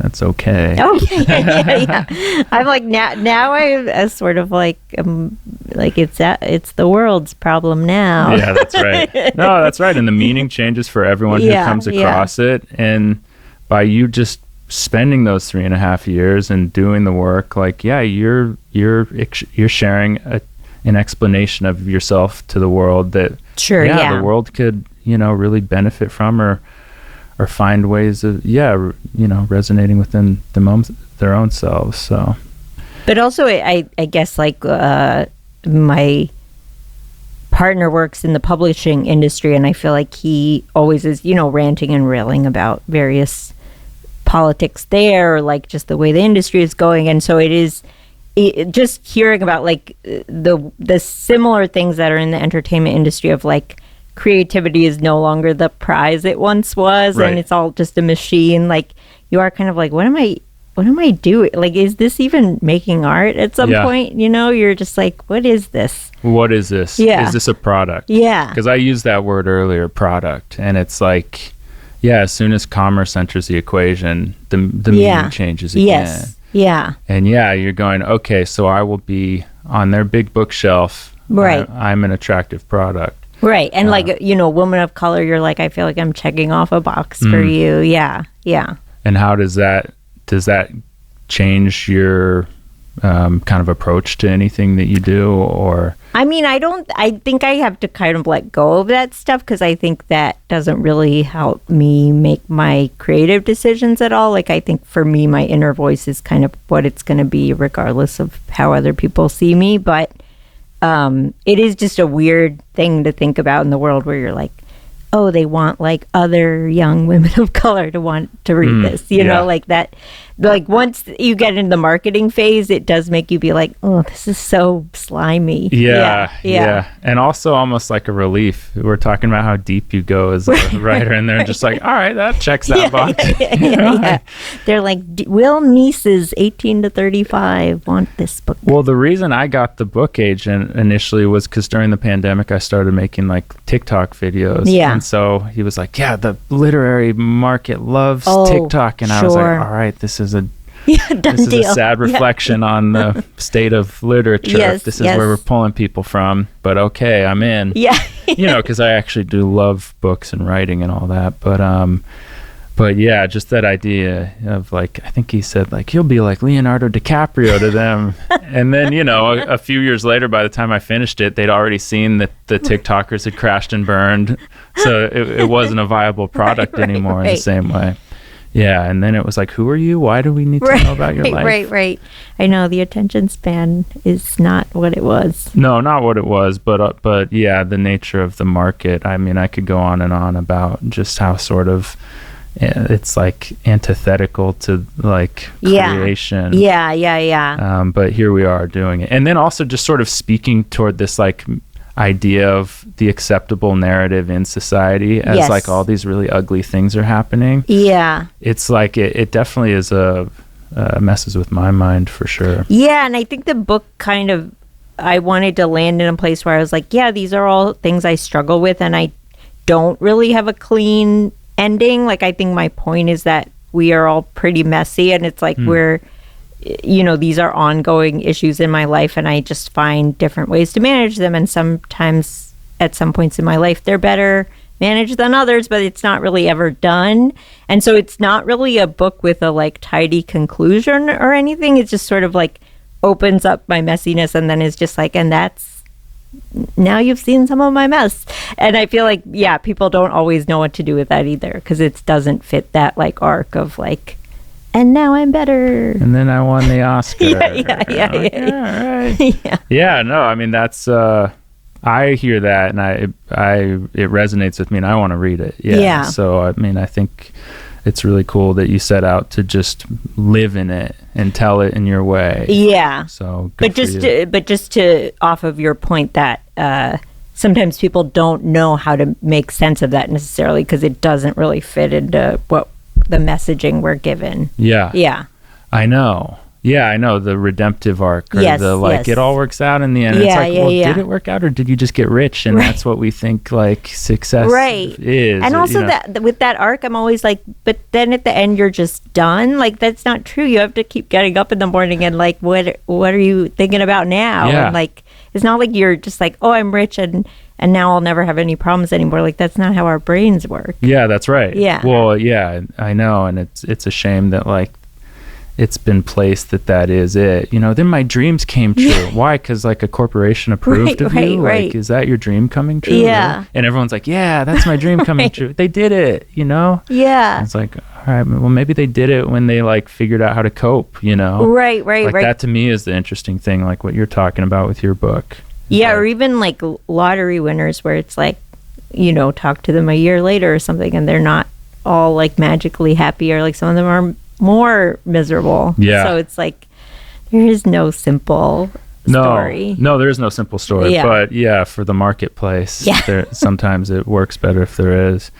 A: that's okay.
B: Oh yeah. I'm like now I'm sort of like it's the world's problem now.
A: Yeah, that's right. No, that's right. And the meaning changes for everyone who comes across it. And by you just spending those 3.5 years and doing the work, like, yeah, you're sharing an explanation of yourself to the world that the world could, you know, really benefit from, or find ways of, resonating within their own selves. So,
B: but also I guess like my partner works in the publishing industry, and I feel like he always is, you know, ranting and railing about various politics there, or like just the way the industry is going. And so just hearing about like the similar things that are in the entertainment industry of like, creativity is no longer the prize it once was, right. And it's all just a machine. Like, you are kind of like, what am I doing? Like, is this even making art at some point? You know, you're just like, what is this?
A: What is this?
B: Yeah.
A: Is this a product?
B: Yeah.
A: Because I used that word earlier, product, and it's like, as soon as commerce enters the equation, the meaning changes again.
B: Yes. Yeah.
A: And you're going, okay, so I will be on their big bookshelf.
B: Right.
A: I'm an attractive product.
B: Right. And like, you know, woman of color, you're like, I feel like I'm checking off a box for you. Yeah. Yeah.
A: And how does that change your kind of approach to anything that you do? Or
B: I mean, I think I have to kind of let go of that stuff, because I think that doesn't really help me make my creative decisions at all. Like, I think for me, my inner voice is kind of what it's going to be, regardless of how other people see me. But it is just a weird thing to think about in the world, where you're like, oh, they want like other young women of color to want to read this, you know, like that. Like, once you get into the marketing phase, it does make you be like, oh, this is so slimy. Yeah.
A: And also almost like a relief. We're talking about how deep you go as a writer, and they're just like, all right, that checks that box.
B: Yeah. They're like, will nieces 18 to 35 want this book?
A: Well, the reason I got the book agent initially was because during the pandemic, I started making like TikTok videos.
B: Yeah.
A: And so he was like, the literary market loves TikTok. And I was like, all right, this is a sad reflection on the state of literature. This is where we're pulling people from. But okay, I'm in. Yeah. You know, because I actually do love books and writing and all that. But yeah, just that idea of like, I think he said like, you'll be like Leonardo DiCaprio to them. And then, you know, a few years later, by the time I finished it, they'd already seen that the TikTokers had crashed and burned. So it wasn't a viable product anymore in the same way. Yeah, and then it was like, who are you? Why do we need to know about your life?
B: Right. I know the attention span is not what it was.
A: No, not what it was, but yeah, the nature of the market. I mean, I could go on and on about just how sort of it's like antithetical to like creation.
B: Yeah.
A: But here we are doing it. And then also just sort of speaking toward this like idea of the acceptable narrative in society as like all these really ugly things are happening.
B: Yeah.
A: It's like it definitely is messes with my mind for sure.
B: Yeah, and I think the book kind of, I wanted to land in a place where I was like, these are all things I struggle with, and I don't really have a clean ending. Like, I think my point is that we are all pretty messy, and it's like we're, you know, these are ongoing issues in my life, and I just find different ways to manage them. And sometimes at some points in my life, they're better managed than others, but it's not really ever done. And so it's not really a book with a like tidy conclusion or anything. It's just sort of like opens up my messiness and then is just like, and that's, now you've seen some of my mess. And I feel like, yeah, people don't always know what to do with that either, because it doesn't fit that like arc of like, and now I'm better.
A: And then I won the Oscar.
B: Yeah.
A: Right. Yeah, no, I mean, that's, I hear that and it resonates with me and I want to read it. Yeah. So, I mean, I think it's really cool that you set out to just live in it and tell it in your way.
B: Yeah.
A: So,
B: but just to off of your point that sometimes people don't know how to make sense of that necessarily because it doesn't really fit into what the messaging we're given.
A: Yeah. I know. Yeah, I know, the redemptive arc, or it all works out in the end. It's like, did it work out, or did you just get rich? And that's what we think like success is.
B: And also that with that arc, I'm always like, but then at the end you're just done. Like, that's not true. You have to keep getting up in the morning and like, what are you thinking about now?
A: Yeah.
B: And like, it's not like you're just like, oh, I'm rich and now I'll never have any problems anymore. Like, that's not how our brains work.
A: Yeah, that's right.
B: Yeah.
A: Well, yeah, I know, and it's a shame that like it's been placed that is it. You know, then my dreams came true. Yeah. Why? Because like a corporation approved of you? Like, is that your dream coming true?
B: Yeah.
A: And everyone's like, yeah, that's my dream coming true. They did it, you know?
B: Yeah.
A: And it's like, all right, well, maybe they did it when they like figured out how to cope, you know?
B: Right.
A: Like that to me is the interesting thing, like what you're talking about with your book.
B: Yeah, or even like lottery winners where it's like, you know, talk to them a year later or something and they're not all like magically happy, or like some of them are more miserable.
A: Yeah.
B: So it's like there is no simple story.
A: No, there is no simple story.
B: Yeah.
A: But yeah, for the marketplace, sometimes it works better if there is.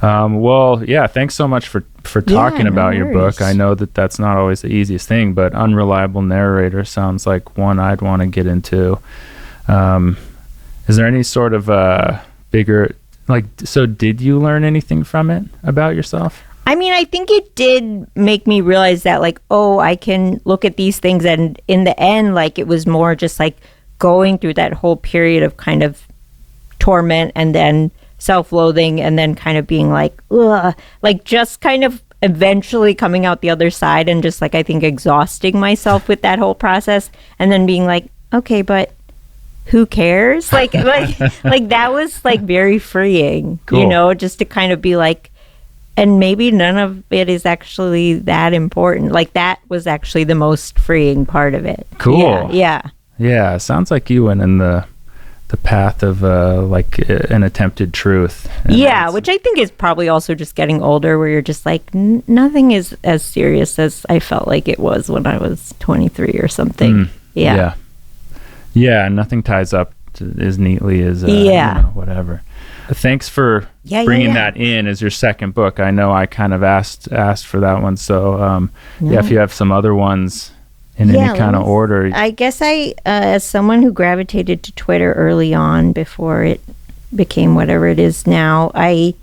A: Well, yeah, thanks so much for talking about your book. I know that's not always the easiest thing, but Unreliable Narrator sounds like one I'd want to get into. Is there any sort of bigger, like, so did you learn anything from it about yourself?
B: I mean, I think it did make me realize that, like, oh, I can look at these things. And in the end, like, it was more just like going through that whole period of kind of torment and then self-loathing and then kind of being like, ugh, like just kind of eventually coming out the other side and just like, I think exhausting myself with that whole process and then being like, okay, but who cares? Like that was like very freeing,
A: cool.
B: You know, just to kind of be like, and maybe none of it is actually that important. Like that was actually the most freeing part of it.
A: Cool.
B: Yeah.
A: Sounds like you went in the path of like an attempted truth.
B: Yeah, which I think is probably also just getting older, where you're just like, nothing is as serious as I felt like it was when I was 23 or something. Yeah, nothing ties up as neatly as you know, whatever. Thanks for bringing that in as your second book. I know I kind of asked for that one, so if you have some other ones in any kind of order. I guess as someone who gravitated to Twitter early on before it became whatever it is now, I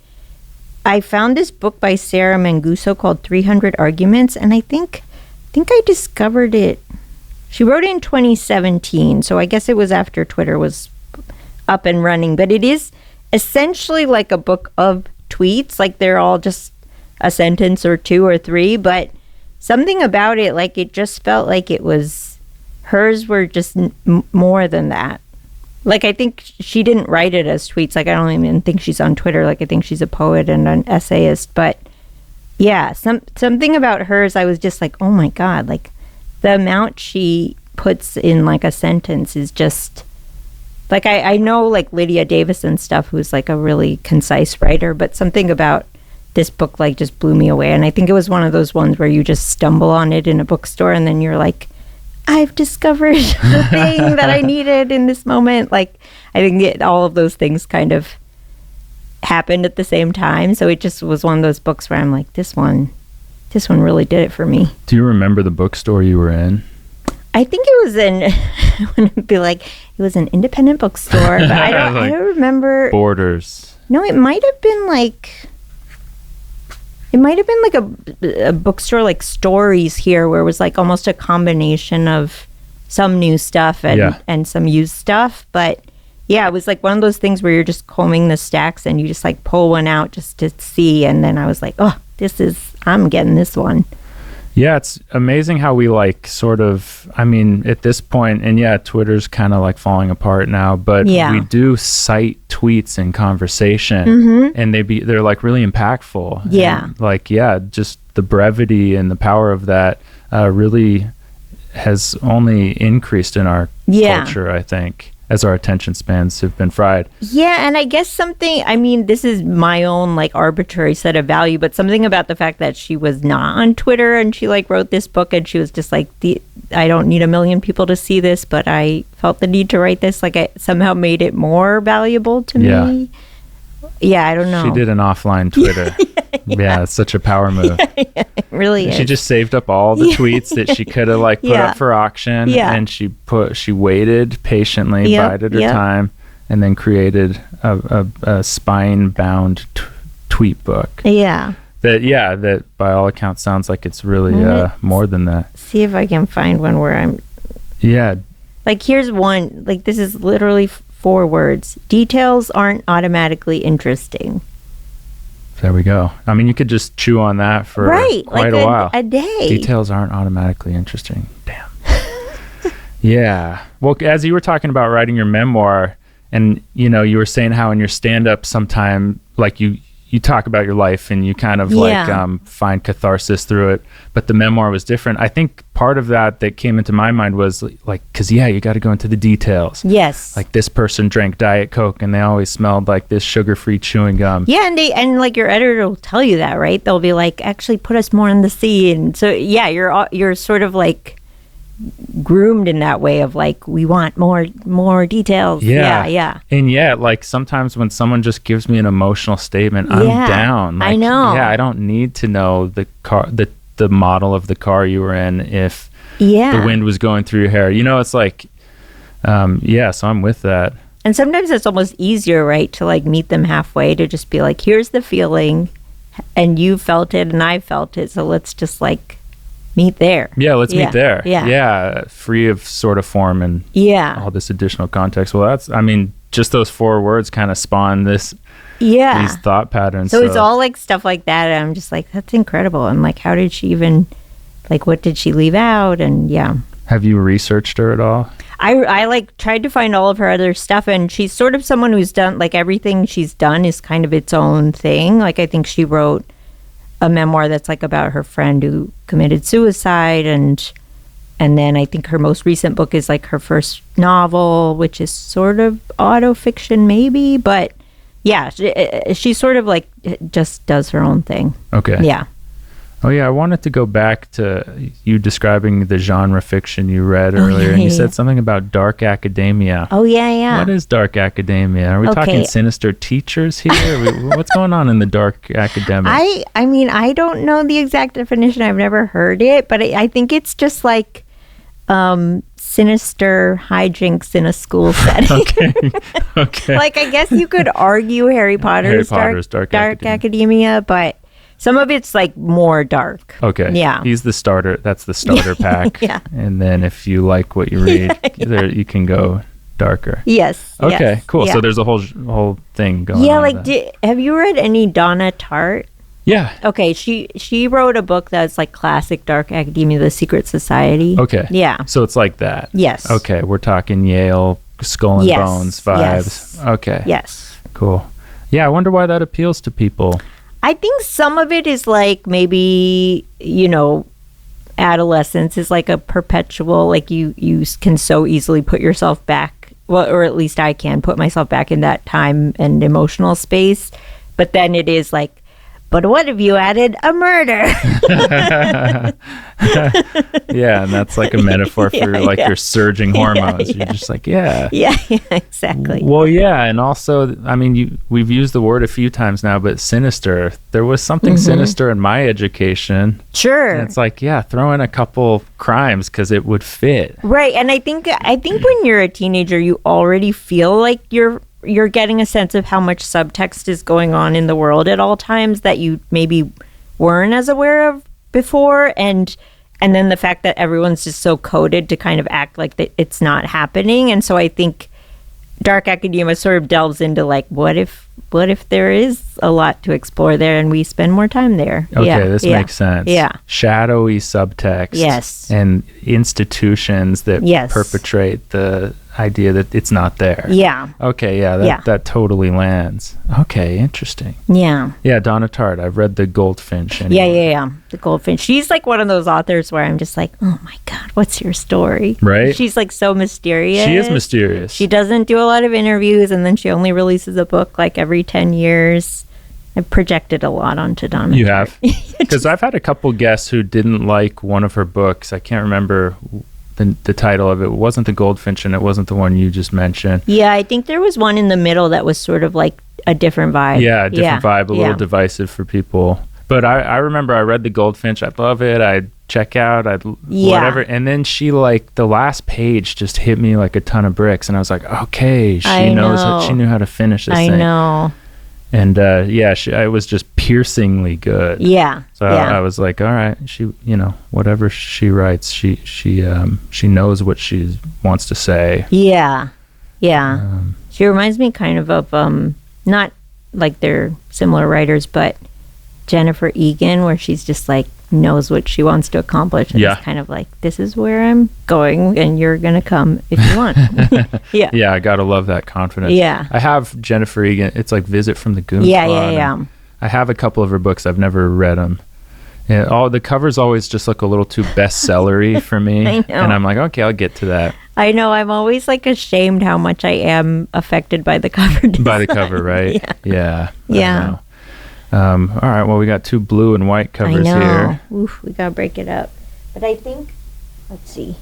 B: found this book by Sarah Manguso called 300 Arguments, and I think I discovered it. She wrote it in 2017, so I guess it was after Twitter was up and running, but it is essentially like a book of tweets. Like they're all just a sentence or two or three, but something about it, like it just felt like it was, hers were just more than that. Like I think she didn't write it as tweets. Like I don't even think she's on Twitter. Like I think she's a poet and an essayist. But yeah, something about hers, I was just like, oh my God, like the amount she puts in like a sentence is just, like I know like Lydia Davis and stuff, who's like a really concise writer, but something about this book like just blew me away. And I think it was one of those ones where you just stumble on it in a bookstore and then you're like, I've discovered the thing that I needed in this moment. Like I think all of those things kind of happened at the same time. So it just was one of those books where I'm like, this one really did it for me.
A: Do you remember the bookstore you were in?
B: I think it was I wouldn't be like, it was an independent bookstore, but I don't remember.
A: Borders.
B: No, it might have been like a bookstore like Stories here, where it was like almost a combination of some new stuff and some used stuff. But Yeah, it was like one of those things where you're just combing the stacks and you just like pull one out just to see. And then I was like, oh, I'm getting this one.
A: Yeah, it's amazing how we like sort of, I mean, at this point, and yeah, Twitter's kind of like falling apart now, but we do cite tweets in conversation and they're like really impactful.
B: Yeah.
A: And like, yeah, just the brevity and the power of that really has only increased in our culture, I think, as our attention spans have been fried.
B: Yeah, and I guess this is my own like arbitrary set of value, but something about the fact that she was not on Twitter and she like wrote this book and she was just like, I don't need a million people to see this, but I felt the need to write this. Like it somehow made it more valuable to me. Yeah, I don't know.
A: She did an offline Twitter. Yeah, it's such a power move.
B: It really is.
A: She just saved up all the tweets that she could have like put up for auction, and she waited patiently, bided her time, and then created a spine-bound tweet book.
B: Yeah.
A: That by all accounts sounds like it's really more than that.
B: See if I can find one where I'm.
A: Yeah.
B: Like here's one. Like this is literally 4 words. Details aren't automatically interesting.
A: There we go. I mean, you could just chew on that for quite a while.
B: A day.
A: Details aren't automatically interesting. Damn. Yeah. Well, as you were talking about writing your memoir, and you were saying how in your stand-up sometime, like you talk about your life and you kind of find catharsis through it, but the memoir was different. I think part of that came into my mind was like, because you got to go into the details.
B: Yes.
A: Like this person drank Diet Coke and they always smelled like this sugar-free chewing gum.
B: Yeah, and like your editor will tell you that, right? They'll be like, actually put us more in the sea. And so you're sort of like groomed in that way of like, we want more details. Yeah.
A: And like sometimes when someone just gives me an emotional statement, I'm down. Like,
B: I know.
A: Yeah, I don't need to know the car, the model of the car you were in if the wind was going through your hair. It's like, so I'm with that.
B: And sometimes it's almost easier, right, to like meet them halfway, to just be like, here's the feeling and you felt it and I felt it, so let's just like meet there.
A: Yeah, let's meet there. Yeah, free of sort of form and all this additional context. Well, just those 4 words kind of spawn these thought patterns.
B: So it's all like stuff like that, and I'm just like, that's incredible. And like, how did she even, like, what did she leave out? And
A: have you researched her at all?
B: I like tried to find all of her other stuff, and she's sort of someone who's done, like, everything she's done is kind of its own thing. Like, I think she wrote a memoir that's like about her friend who committed suicide, and then I think her most recent book is like her first novel, which is sort of autofiction maybe, but she sort of like just does her own thing.
A: Okay.
B: Yeah.
A: Oh yeah, I wanted to go back to you describing the genre fiction you read earlier, and you said something about dark academia.
B: Oh yeah.
A: What is dark academia? Are we talking sinister teachers here? What's going on in the dark academic?
B: I don't know the exact definition. I've never heard it, but I think it's just like sinister hijinks in a school setting. Okay. Like, I guess you could argue Harry Potter's dark academia, but some of it's like more dark.
A: Okay.
B: Yeah.
A: He's the starter. That's the starter pack.
B: Yeah.
A: And then if you like what you read, there you can go darker.
B: Yes.
A: Okay. Cool. Yeah. So there's a whole thing going on.
B: Yeah. Like, have you read any Donna Tartt?
A: Yeah.
B: Okay. She wrote a book that's like classic dark academia, The Secret Society.
A: Okay.
B: Yeah.
A: So it's like that.
B: Yes.
A: Okay. We're talking Yale, Skull and Bones vibes.
B: Yes.
A: Okay.
B: Yes.
A: Cool. Yeah. I wonder why that appeals to people.
B: I think some of it is like maybe, adolescence is like a perpetual, like you can so easily put yourself back, well, or at least I can put myself back in that time and emotional space. But then it is like, but what if you added a murder?
A: Yeah, and that's like a metaphor for your surging hormones. You're just like,
B: Yeah, exactly.
A: Well, yeah, and also, we've used the word a few times now, but sinister. There was something sinister in my education.
B: Sure.
A: And it's like, throw in a couple crimes because it would fit.
B: Right, and I think when you're a teenager, you already feel like you're getting a sense of how much subtext is going on in the world at all times that you maybe weren't as aware of before, and then the fact that everyone's just so coded to kind of act like that it's not happening. And so I think dark academia sort of delves into like, what if there is a lot to explore there and we spend more time there?
A: Okay, this makes sense.
B: Yeah.
A: Shadowy subtext.
B: Yes.
A: And institutions that perpetrate the idea that it's not there.
B: Yeah.
A: Okay, that totally lands. Okay, interesting.
B: Yeah.
A: Yeah, Donna Tartt. I've read The Goldfinch. Anyway.
B: Yeah. The Goldfinch. She's like one of those authors where I'm just like, oh my God, what's your story?
A: Right?
B: She's like so mysterious.
A: She is mysterious.
B: She doesn't do a lot of interviews, and then she only releases a book like every 10 years. I've projected a lot onto Donna.
A: You have? Because I've had a couple guests who didn't like one of her books. I can't remember the title of it. It wasn't The Goldfinch, and it wasn't the one you just mentioned.
B: Yeah, I think there was one in the middle that was sort of like a different vibe.
A: Yeah, a different vibe, a little divisive for people. But I remember I read The Goldfinch. I love it. I'd check out. Whatever. And then she, like, the last page just hit me like a ton of bricks. And I was like, okay, she knew how to finish this thing.
B: I know.
A: And it was just piercingly good.
B: Yeah.
A: So I was like, all right, she, whatever she writes, she knows what she wants to say.
B: Yeah. Yeah. She reminds me kind of not like they're similar writers, but Jennifer Egan, where she's just like knows what she wants to accomplish. And it's kind of like, this is where I'm going and you're going to come if you want. Yeah.
A: Yeah, I got to love that confidence.
B: Yeah.
A: I have Jennifer Egan. It's like Visit from the Goon Squad.
B: Yeah.
A: I have a couple of her books. I've never read them. Yeah, all the covers always just look a little too bestsellery for me.
B: I know.
A: And I'm like, okay, I'll get to that.
B: I know. I'm always like ashamed how much I am affected by the cover design.
A: By the cover, right?
B: Yeah.
A: Yeah. All right. Well, we got 2 blue and white covers here.
B: Oof, we gotta break it up. But I think, let's see.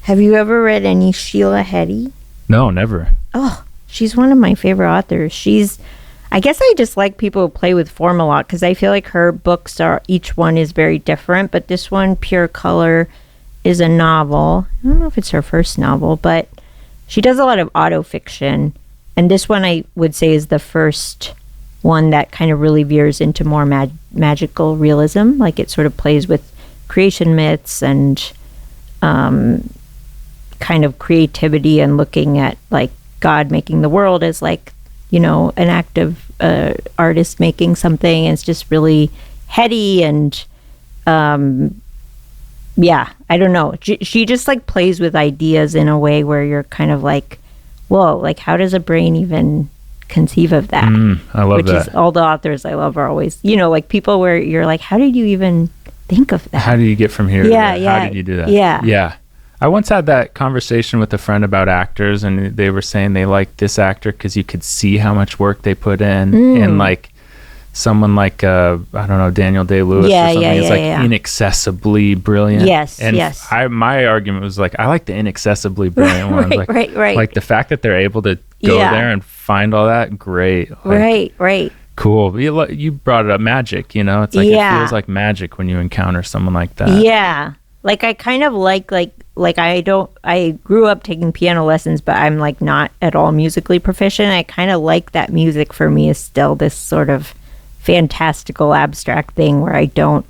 B: Have you ever read any Sheila Heti?
A: No, never.
B: Oh, she's one of my favorite authors. I guess I just like people who play with form a lot because I feel like her books each one is very different. But this one, Pure Color, is a novel. I don't know if it's her first novel, but she does a lot of autofiction. And this one I would say is the first one that kind of really veers into more magical realism. Like it sort of plays with creation myths and kind of creativity and looking at like God making the world as like, an active artist making something. And it's just really heady and I don't know. She just like plays with ideas in a way where you're kind of like, whoa, like how does a brain even conceive of that?
A: I love that.
B: Which is all the authors I love are always, like people where you're like, how did you even think of that?
A: How do you get from here to there? How did you do that? Yeah. I once had that conversation with a friend about actors, and they were saying they liked this actor because you could see how much work they put in, and like someone like I don't know, Daniel Day-Lewis or something is like inaccessibly brilliant.
B: Yes,
A: and
B: yes.
A: My argument was like, I like the inaccessibly brilliant ones.
B: Right.
A: Like the fact that they're able to go there and find all that, great. Like,
B: right.
A: Cool. You brought it up, magic. It's like it feels like magic when you encounter someone like that.
B: Yeah. Like I kind of like I grew up taking piano lessons, but I'm like not at all musically proficient. I kind of like that music for me is still this sort of fantastical abstract thing where I don't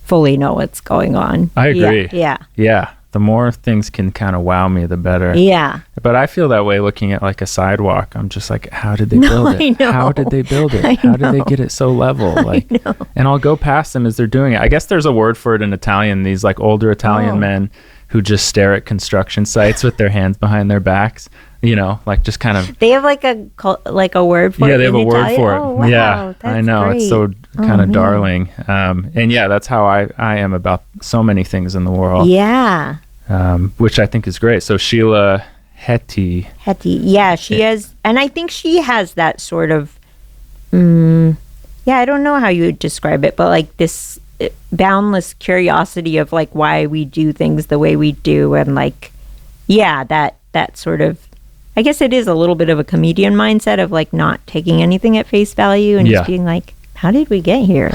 B: fully know what's going on.
A: I agree.
B: Yeah.
A: The more things can kind of wow me, the better.
B: Yeah.
A: But I feel that way looking at like a sidewalk. I'm just like, how did they build it? How did they build it? How did they get it so level? Like, and I'll go past them as they're doing it. I guess there's a word for it in Italian. These like older Italian men who just stare at construction sites with their hands behind their backs. Like just kind of.
B: They have like a word for it.
A: Yeah, they have a word
B: Italian?
A: for it.
B: Oh, wow,
A: yeah, I know.
B: Great.
A: It's so kind of darling. And that's how I am about so many things in the world.
B: Yeah.
A: Which I think is great. So Sheila Heti.
B: Yeah, she has, and I think she has that sort of, I don't know how you would describe it, but like this boundless curiosity of like why we do things the way we do, and like, that sort of, I guess it is a little bit of a comedian mindset of like not taking anything at face value and just being like, how did we get here?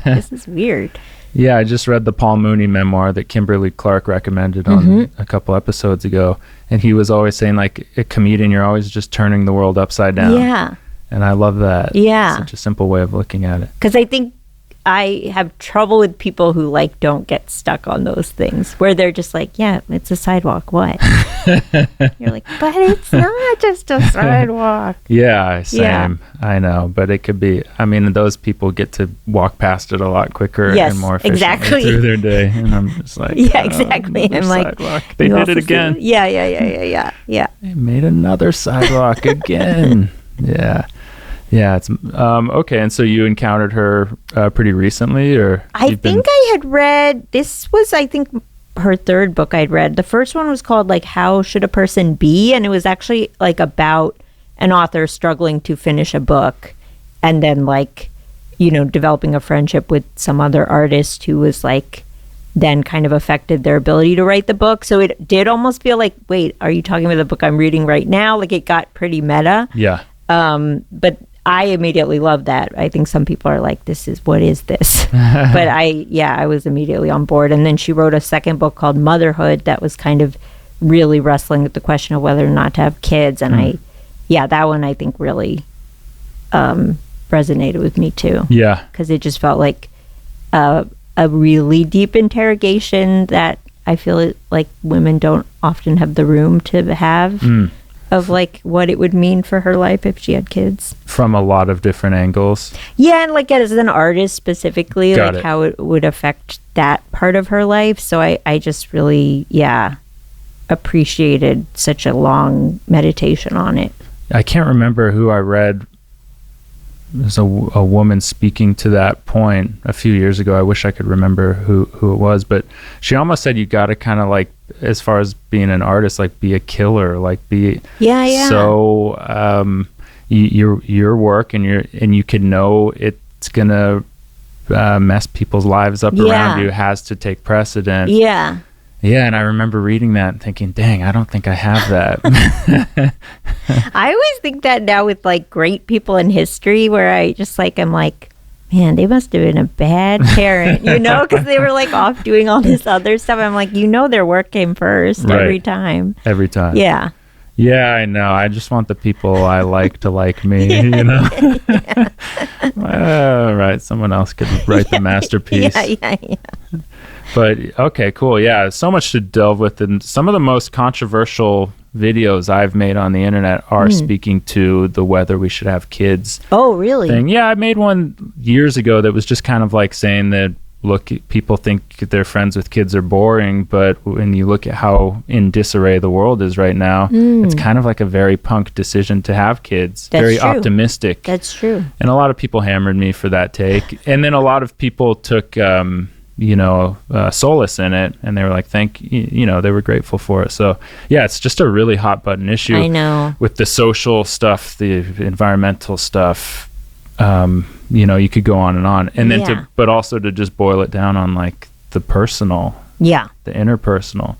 B: This is weird.
A: Yeah, I just read the Paul Mooney memoir that Kimberly Clark recommended on a couple episodes ago. And he was always saying, like, a comedian, you're always just turning the world upside down.
B: Yeah.
A: And I love that.
B: Yeah.
A: Such a simple way of looking at it.
B: Because I think I have trouble with people who like don't get stuck on those things where they're just like, yeah, it's a sidewalk. What? You're like, but it's not just a sidewalk.
A: Yeah, same.
B: Yeah.
A: I know, but it could be. I mean, those people get to walk past it a lot quicker and more efficiently through their day, and I'm just like,
B: yeah, exactly. I'm like,
A: sidewalk. They did it again.
B: Yeah.
A: They made another sidewalk again. Yeah, it's okay. And so you encountered her pretty recently, or
B: I think I had read. This was, I think, her third book I'd read. The first one was called like How Should a Person Be, and it was actually like about an author struggling to finish a book, and then like, you know, developing a friendship with some other artist who was like, then kind of affected their ability to write the book. So it did almost feel like, wait, are you talking about the book I'm reading right now? Like, it got pretty meta.
A: Yeah.
B: But I immediately loved that. I think some people are like, what is this? But I was immediately on board. And then she wrote a second book called Motherhood that was kind of really wrestling with the question of whether or not to have kids. And that one I think really resonated with me too. Yeah. Because it just felt like a really deep interrogation that I feel like women don't often have the room to have. Of like what it would mean for her life if she had kids. From a lot of different angles. Yeah, and like as an artist specifically, how it would affect that part of her life. So I just really, appreciated such a long meditation on it. I can't remember who I read. There's a woman speaking to that point a few years ago. I wish I could remember who it was, but she almost said you got to kind of like, as far as being an artist, like be a killer, like be so your work and you can know it's gonna mess people's lives up around you has to take precedent. And I remember reading that and thinking, dang, I don't think I have that. I always think that now with like great people in history, where I just like, I'm like, man, they must have been a bad parent, you know, because they were like off doing all this other stuff. I'm like, you know, their work came first every time. Every time. Yeah. Yeah, I know. I just want the people I like to like me, you know. All right, someone else could write the masterpiece. Yeah. But okay, cool. Yeah, so much to delve with, and some of the most controversial videos I've made on the internet are speaking to the whether we should have kids. Oh, really? Thing. Yeah, I made one years ago that was just kind of like saying that, look, people think their friends with kids are boring, but when you look at how in disarray the world is right now, it's kind of like a very punk decision to have kids. That's very true. Optimistic. That's true. And a lot of people hammered me for that take. And then a lot of people took solace in it, and they were like, they were grateful for it. So yeah, it's just a really hot button issue. I know. With the social stuff, the environmental stuff, you could go on, and then but also to just boil it down on like the personal, the interpersonal.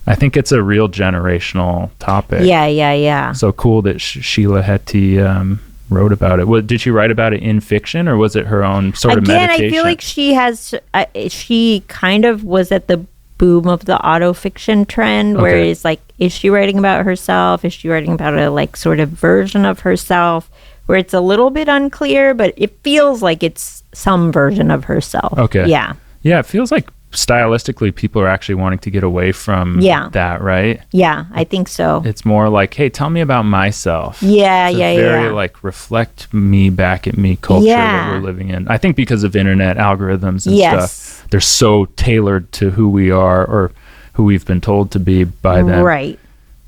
B: I think it's a real generational topic. Yeah. So cool that Sheila Heti wrote about it. Did she write about it in fiction, or was it her own sort of meditation? I feel like she kind of was at the boom of the autofiction trend, where it's like, is she writing about herself? Is she writing about a like sort of version of herself, where it's a little bit unclear, but it feels like it's some version of herself. Okay. Yeah. Yeah, it feels like stylistically people are actually wanting to get away from that, right? Yeah, I think so. It's more like, hey, tell me about myself. Yeah, it's very like reflect me back at me culture that we're living in. I think because of internet algorithms and stuff, they're so tailored to who we are or who we've been told to be by them. Right.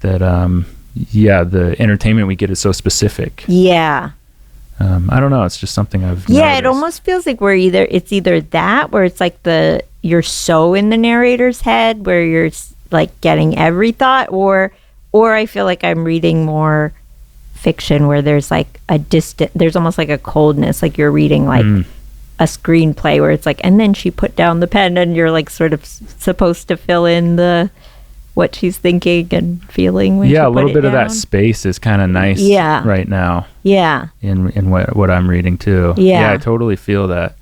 B: That the entertainment we get is so specific. Yeah. I don't know. It's just something I've noticed. It almost feels like it's either that, where it's like you're so in the narrator's head where you're like getting every thought, or I feel like I'm reading more fiction where there's like there's almost like a coldness, like you're reading like a screenplay where it's like, and then she put down the pen, and you're like sort of supposed to fill in what she's thinking and feeling when she put it down. Yeah, a little bit of that space is kind of nice right now. Yeah. In what I'm reading too. Yeah, I totally feel that.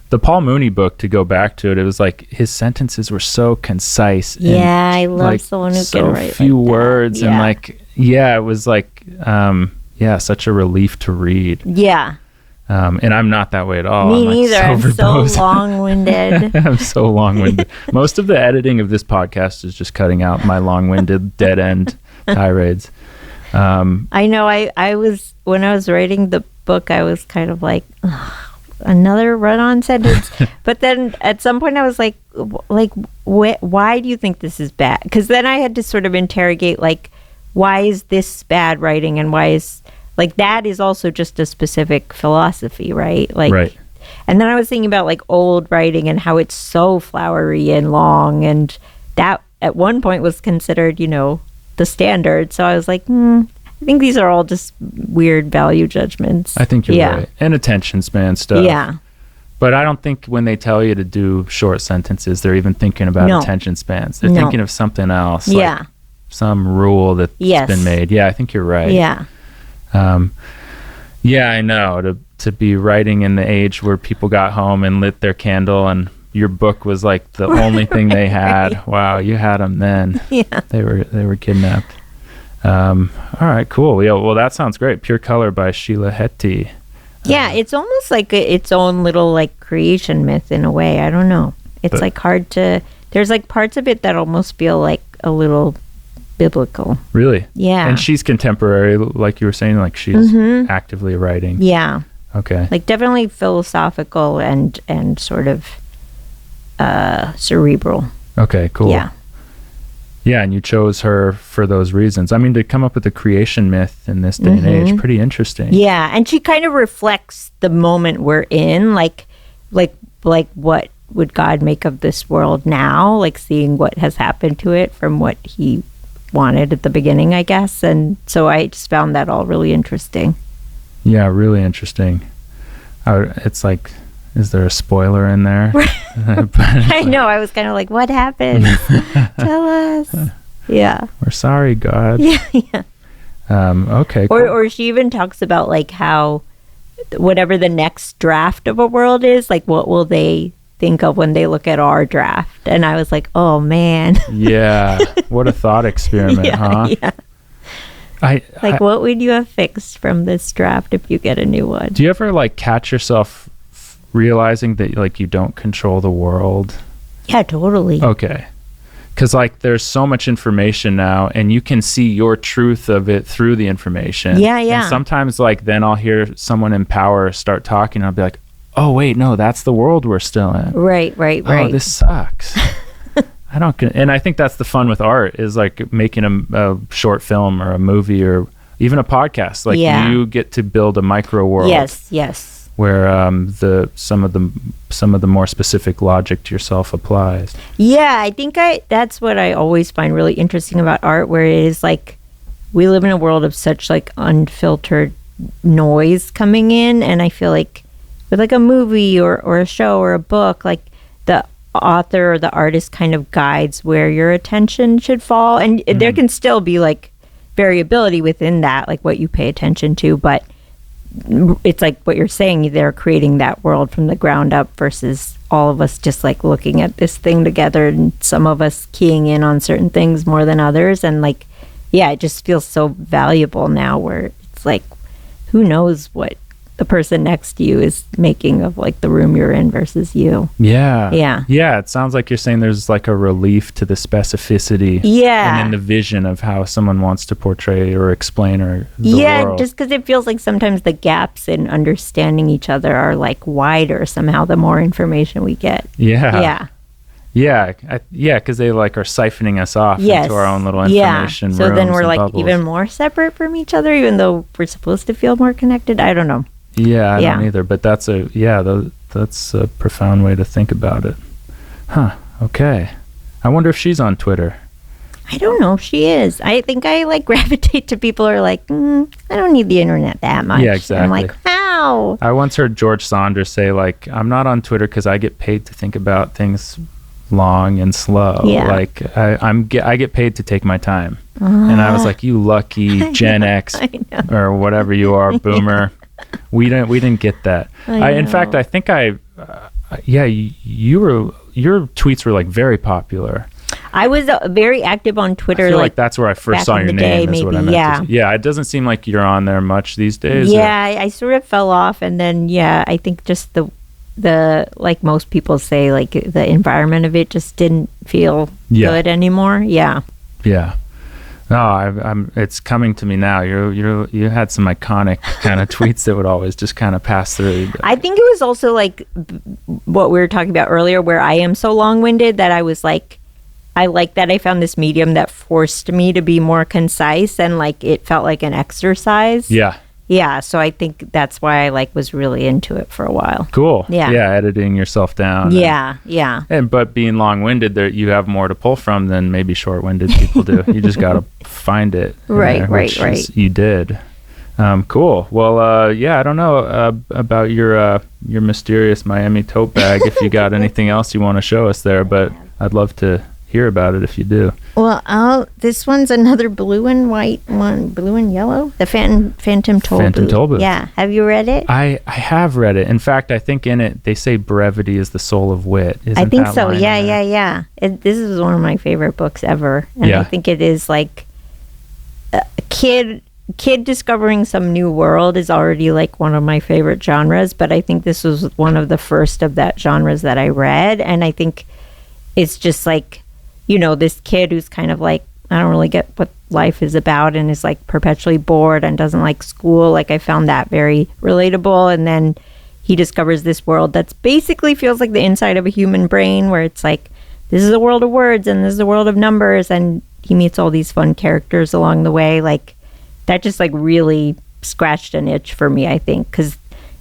B: The Paul Mooney book, to go back to it, it was like his sentences were so concise. Yeah, I love like someone who can write few like words that. And like, it was like, such a relief to read. Yeah.
A: And I'm not that way at all.
B: Me
A: I'm
B: neither. I'm so
A: verbose.
B: long-winded.
A: I'm so long-winded. Most of the editing of this podcast is just cutting out my long-winded, dead-end tirades.
B: I know. I was, when I was writing the book, I was kind of like, ugh, another run-on sentence. But then at some point I was like, why do you think this is bad? Because then I had to sort of interrogate, like, why is this bad writing, and why is, like, that is also just a specific philosophy, right? Like,
A: right.
B: And then I was thinking about, like, old writing and how it's so flowery and long, and that at one point was considered, you know, the standard. So I was like, I think these are all just weird value judgments.
A: I think you're right. And attention span stuff.
B: Yeah.
A: But I don't think when they tell you to do short sentences, they're even thinking about attention spans. They're thinking of something else.
B: Yeah.
A: Like some rule that's been made. Yeah, I think you're right.
B: Yeah.
A: Yeah, I know. To be writing in the age where people got home and lit their candle and your book was like the only thing they had. Right. Wow, you had them then.
B: Yeah.
A: They were kidnapped. All right, cool. Yeah, well, that sounds great. Pure Color by Sheila Heti.
B: Yeah, it's almost like its own little, like, creation myth in a way. I don't know. It's like hard to... There's, like, parts of it that almost feel like a little biblical. Really? Yeah.
A: And she's contemporary, like you were saying, like she's actively writing.
B: Yeah.
A: Okay.
B: Like, definitely philosophical and sort of cerebral.
A: Okay, cool.
B: Yeah.
A: Yeah, and you chose her for those reasons. I mean, to come up with a creation myth in this day and age, pretty interesting.
B: Yeah, and she kind of reflects the moment we're in, like what would God make of this world now, like seeing what has happened to it from what he wanted at the beginning, I guess. And so I just found that all really interesting.
A: Yeah, really interesting. It's like, is there a spoiler in there?
B: I know. I was kind of like, what happened? Tell us. Yeah.
A: We're sorry, God.
B: Yeah.
A: Okay. Cool.
B: Or she even talks about, like, how whatever the next draft of a world is, like, what will they think of when they look at our draft? And I was like, oh, man.
A: Yeah. What a thought experiment, huh?
B: Yeah. What would you have fixed from this draft if you get a new one?
A: Do you ever, like, catch yourself realizing that, like, you don't control the world?
B: Yeah, totally.
A: Okay. Because, like, there's so much information now, and you can see your truth of it through the information.
B: Yeah, yeah.
A: And sometimes, like, then I'll hear someone in power start talking, and I'll be like, oh, wait, no, that's the world we're still in.
B: Right.
A: Oh, this sucks. And I think that's the fun with art, is, like, making a short film or a movie or even a podcast. Like, you get to build a micro world.
B: Yes.
A: Where some of the more specific logic to yourself applies.
B: Yeah, I think that's what I always find really interesting about art, where it is like we live in a world of such, like, unfiltered noise coming in, and I feel like with, like, a movie or a show or a book, like, the author or the artist kind of guides where your attention should fall, and there can still be, like, variability within that, like what you pay attention to, but it's like what you're saying, they're creating that world from the ground up versus all of us just, like, looking at this thing together, and some of us keying in on certain things more than others. And, like, yeah, it just feels so valuable now, where it's like, who knows what the person next to you is making of, like, the room you're in versus you. Yeah. It
A: sounds like you're saying there's, like, a relief to the specificity and then the vision of how someone wants to portray or explain the world.
B: Just because it feels like sometimes the gaps in understanding each other are, like, wider somehow the more information we get.
A: Because they, like, are siphoning us off into our own little information
B: so
A: rooms
B: then we're, like,
A: bubbles.
B: even more separate from each other, even though we're supposed to feel more connected. I don't know.
A: I don't either, but that's a profound way to think about it. Huh. Okay. I wonder if she's on Twitter.
B: I don't know if she is. I think I, like, gravitate to people who are like, I don't need the internet that much.
A: Yeah, exactly.
B: I'm like, how?
A: I once heard George Saunders say, like, I'm not on Twitter because I get paid to think about things long and slow.
B: Yeah.
A: Like, I get paid to take my time. And I was like, you lucky Gen X or whatever you are, boomer. We didn't get that. In fact, I think your tweets were, like, very popular.
B: I was very active on Twitter.
A: I feel like that's where I first saw your name. Is what I meant to say. Yeah, it doesn't seem like you're on there much these days.
B: Yeah, I sort of fell off, and then I think just the like most people say, like the environment of it just didn't feel good anymore. Yeah.
A: No, I'm. It's coming to me now. You had some iconic kind of tweets that would always just kind of pass through.
B: I think it was also like what we were talking about earlier, where I am so long-winded that I was like, I like that I found this medium that forced me to be more concise, and like it felt like an exercise. Yeah, so I think that's why I like was really into it for a while.
A: Cool. Yeah, editing yourself down. But being long-winded, there you have more to pull from than maybe short-winded people do. You just got to find it. Right. You did. Cool. Well, I don't know about your mysterious Miami tote bag. If you got anything else you want to show us there, but I'd love to hear about it if you do.
B: Well, this one's another blue and white one, blue and yellow, the Phantom Tollbooth.
A: Phantom Tollbooth.
B: Yeah, have you read it?
A: I have read it. In fact, I think in it they say brevity is the soul of wit.
B: I think so. Yeah. This is one of my favorite books ever, and I think it is like a kid discovering some new world is already like one of my favorite genres. But I think this was one of the first of that genres that I read, and I think it's just like, this kid who's kind of like, I don't really get what life is about and is like perpetually bored and doesn't like school. Like I found that very relatable. And then he discovers this world that's basically feels like the inside of a human brain, where it's like, this is a world of words and this is a world of numbers. And he meets all these fun characters along the way. Like that just like really scratched an itch for me, I think, because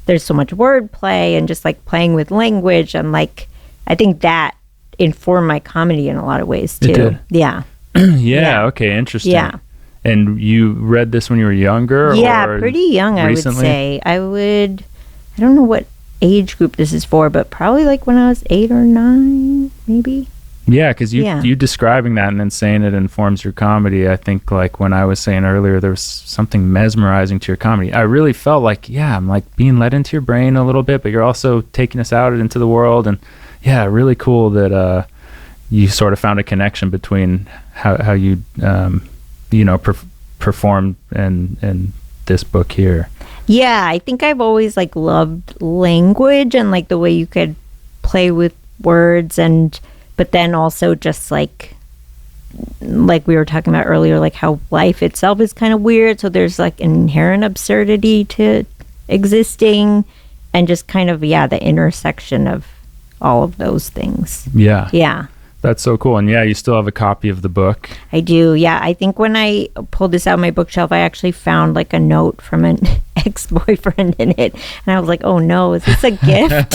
B: there's so much wordplay and just like playing with language. And like, I think that informed my comedy in a lot of ways too.
A: It did.
B: Yeah.
A: Okay, interesting. Yeah. And you read this when you were younger?
B: Yeah, pretty young, recently? I would say. I don't know what age group this is for, but probably like when I was 8 or 9, maybe.
A: Yeah, because you describing that and then saying it informs your comedy. I think like when I was saying earlier, there was something mesmerizing to your comedy. I really felt like, I'm like being let into your brain a little bit, but you're also taking us out into the world. And really cool that you sort of found a connection between how you performed and this book here.
B: Yeah, I think I've always like loved language and like the way you could play with words, but then also just like we were talking about earlier, like how life itself is kind of weird. So there's like an inherent absurdity to existing, and just kind of the intersection of all of those things. Yeah.
A: That's so cool. And you still have a copy of the book.
B: I do. Yeah. I think when I pulled this out of my bookshelf, I actually found like a note from an ex-boyfriend in it. And I was like, oh no, is this a gift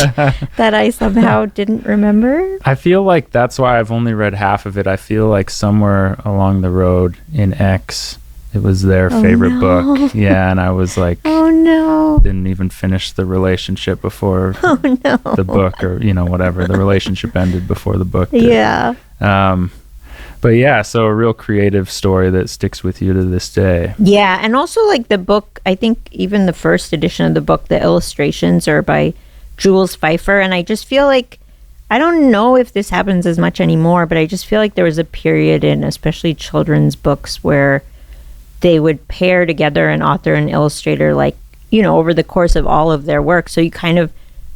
B: that I somehow didn't remember?
A: I feel like that's why I've only read half of it. I feel like somewhere along the road in X, it was their favorite book. Yeah, and I was like,
B: oh no.
A: Didn't even finish the relationship before the book, or whatever. The relationship ended before the book did.
B: Yeah.
A: But so a real creative story that sticks with you to this day.
B: Yeah, and also like the book, I think even the first edition of the book, the illustrations are by Jules Pfeiffer, and I just feel like, I don't know if this happens as much anymore, but I just feel like there was a period in especially children's books where they would pair together an author and illustrator, like, over the course of all of their work. So you kind of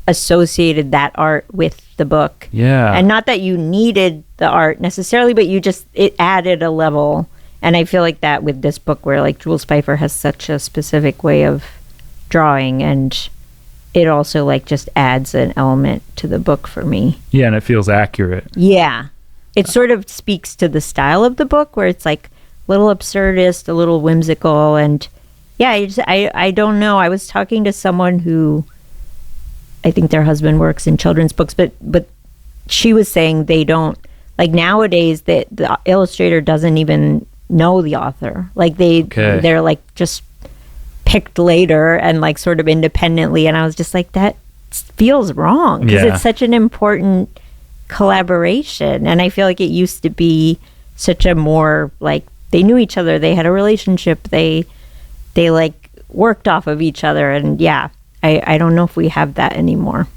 B: associated that art with the book. Yeah. And not that you needed the art necessarily, but it added a level. And I feel like that with this book, where like Jules Pfeiffer has such a specific way of drawing, and it also like just adds an element to the book for me. Yeah,
A: and it feels accurate.
B: Yeah. It sort of speaks to the style of the book, where it's like a little absurdist, a little whimsical, and I don't know. I was talking to someone who, I think their husband works in children's books, but she was saying they don't, like nowadays, that the illustrator doesn't even know the author. Like they're like just picked later and like sort of independently. And I was just like, that feels wrong, because it's such an important collaboration. And I feel like it used to be such a more like, they knew each other, they had a relationship, they like worked off of each other. And I don't know if we have that anymore.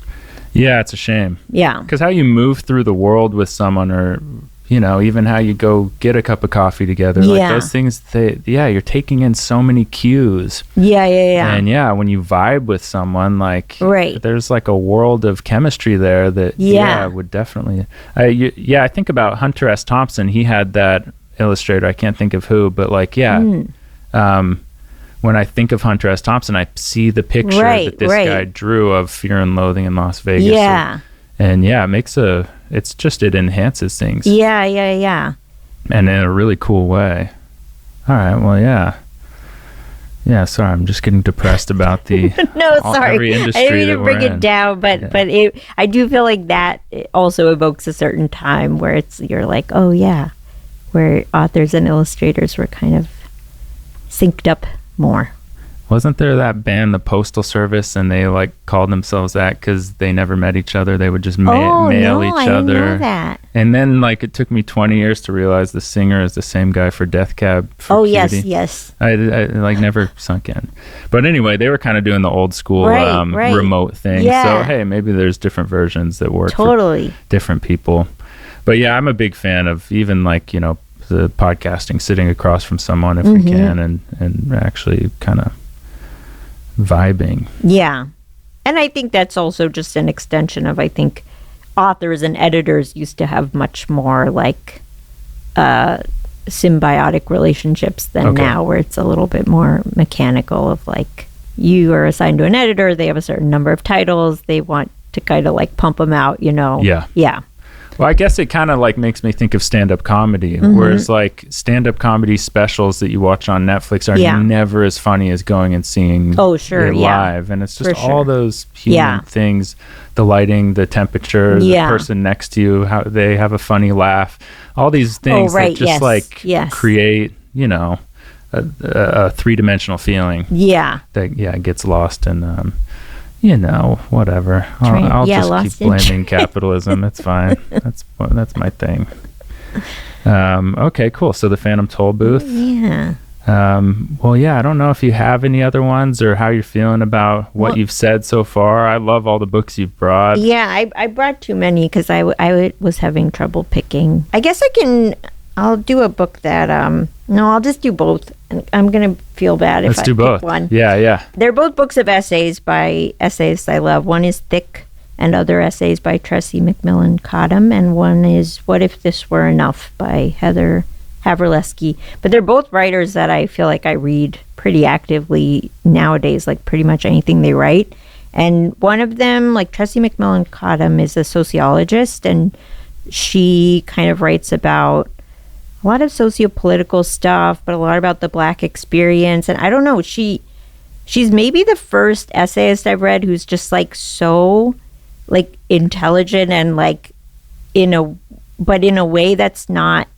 A: Yeah, it's a shame.
B: Yeah.
A: Because how you move through the world with someone, or even how you go get a cup of coffee together. Like those things, you're taking in so many cues.
B: Yeah.
A: And when you vibe with someone, like,
B: right,
A: there's like a world of chemistry there that, would definitely, I think about Hunter S. Thompson. He had that illustrator. I can't think of who, but like, when I think of Hunter S. Thompson, I see the picture that this guy drew of Fear and Loathing in Las Vegas.
B: Yeah.
A: And it enhances things.
B: Yeah.
A: And in a really cool way. All right, well, yeah, sorry, I'm just getting depressed about the every industry.
B: I didn't mean to bring it down, but I do feel like that also evokes a certain time where you're like, oh yeah, where authors and illustrators were kind of synced up more.
A: Wasn't there that band, the Postal Service, and they like called themselves that because they never met each other? They would just mail each
B: I
A: other.
B: didn't know that.
A: And then like it took me 20 years to realize the singer is the same guy for Death Cab for Cutie.
B: Yes.
A: I like never sunk in. But anyway, they were kind of doing the old school remote thing.
B: Yeah.
A: So hey, maybe there's different versions that work
B: for
A: different people. But yeah, I'm a big fan of even like, the podcasting, sitting across from someone if we can and actually kind of vibing.
B: Yeah. And I think that's also just an extension of, I think, authors and editors used to have much more like symbiotic relationships than now, where it's a little bit more mechanical of like, you are assigned to an editor, they have a certain number of titles, they want to kind of like pump them out, Yeah.
A: Well, I guess it kind of like makes me think of stand-up comedy, whereas like stand-up comedy specials that you watch on Netflix are never as funny as going and seeing it live. And it's just all those human things, the lighting, the temperature, the person next to you, how they have a funny laugh, all these things that just create, a three-dimensional feeling.
B: Yeah.
A: That gets lost in whatever. I'll just keep blaming capitalism. It's fine. That's my thing. Okay, cool. So the Phantom Tollbooth.
B: Yeah.
A: I don't know if you have any other ones or how you're feeling about what you've said so far. I love all the books you've brought.
B: Yeah, I brought too many because I was having trouble picking. I guess I'll do a book that, I'll just do both. I'm going to feel bad if I pick both. One.
A: Yeah.
B: They're both books of essays by essayists I love. One is Thick and Other Essays by Tressie McMillan Cottom, and one is What If This Were Enough by Heather Haverleski. But they're both writers that I feel like I read pretty actively nowadays, like pretty much anything they write. And one of them, like Tressie McMillan Cottom, is a sociologist, and she kind of writes about a lot of sociopolitical stuff, but a lot about the Black experience. And I don't know, she's maybe the first essayist I've read who's just like so like intelligent and like in a way that's not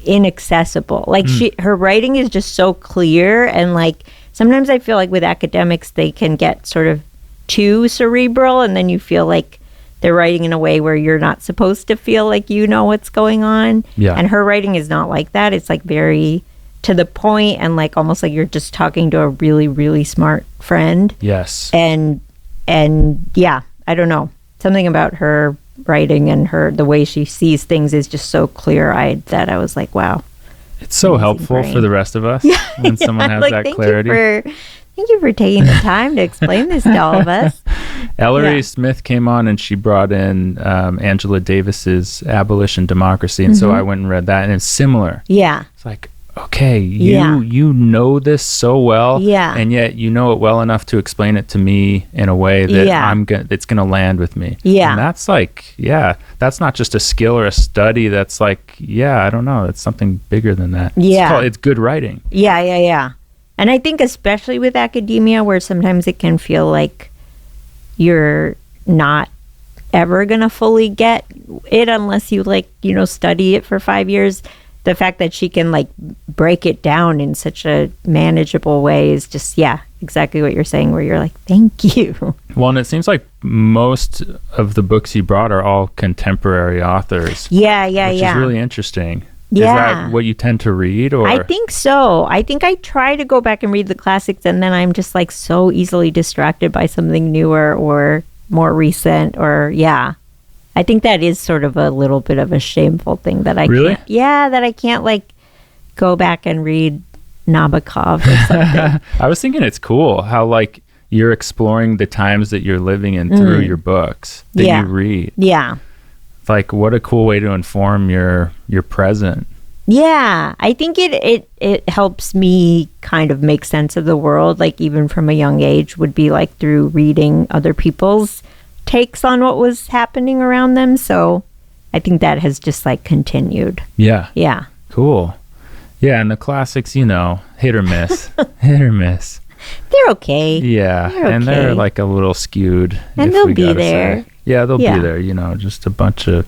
B: inaccessible. Like her writing is just so clear, and like sometimes I feel like with academics they can get sort of too cerebral, and then you feel like they're writing in a way where you're not supposed to feel like you know what's going on. Yeah. And her writing is not like that. It's like very to the point and like almost like you're just talking to a really, really smart friend.
A: Yes.
B: And yeah, I don't know. Something about her writing and the way she sees things is just so clear-eyed that I was like, wow.
A: It's so helpful for the rest of us when someone has that clarity.
B: Thank you for taking the time to explain this to all of us.
A: Ellery Smith came on and she brought in Angela Davis's Abolition Democracy, and so I went and read that, and it's similar.
B: Yeah.
A: It's like, okay, you know this so well, and yet you know it well enough to explain it to me in a way that it's going to land with me. Yeah. And that's like, that's not just a skill or a study. That's like, I don't know. It's something bigger than that.
B: Yeah.
A: It's good writing.
B: Yeah. And I think especially with academia, where sometimes it can feel like you're not ever going to fully get it unless you study it for 5 years. The fact that she can like break it down in such a manageable way is just, exactly what you're saying, where you're like, thank you.
A: Well, and it seems like most of the books you brought are all contemporary authors. Which is really interesting. Is that what you tend to read? Or
B: I think so. I think I try to go back and read the classics, and then I'm just like so easily distracted by something newer or more recent, or I I think that is sort of a little bit of a shameful thing that I
A: Really?
B: can't. Yeah, that I can't like go back and read Nabokov or something.
A: I was thinking it's cool how like you're exploring the times that you're living in through your books that
B: Yeah.
A: you read.
B: Yeah.
A: Like, what a cool way to inform your present.
B: Yeah, I think it helps me kind of make sense of the world, like even from a young age, would be like through reading other people's takes on what was happening around them. So I think that has just like continued.
A: Yeah.
B: Yeah.
A: Cool. Yeah, and the classics, you know, hit or miss. Hit or miss.
B: They're okay.
A: Yeah,
B: They're
A: and they're
B: okay.
A: like a little skewed.
B: And
A: if
B: they'll
A: we
B: be
A: gotta
B: there.
A: say. Yeah, they'll
B: Yeah.
A: be there, you know, just a bunch of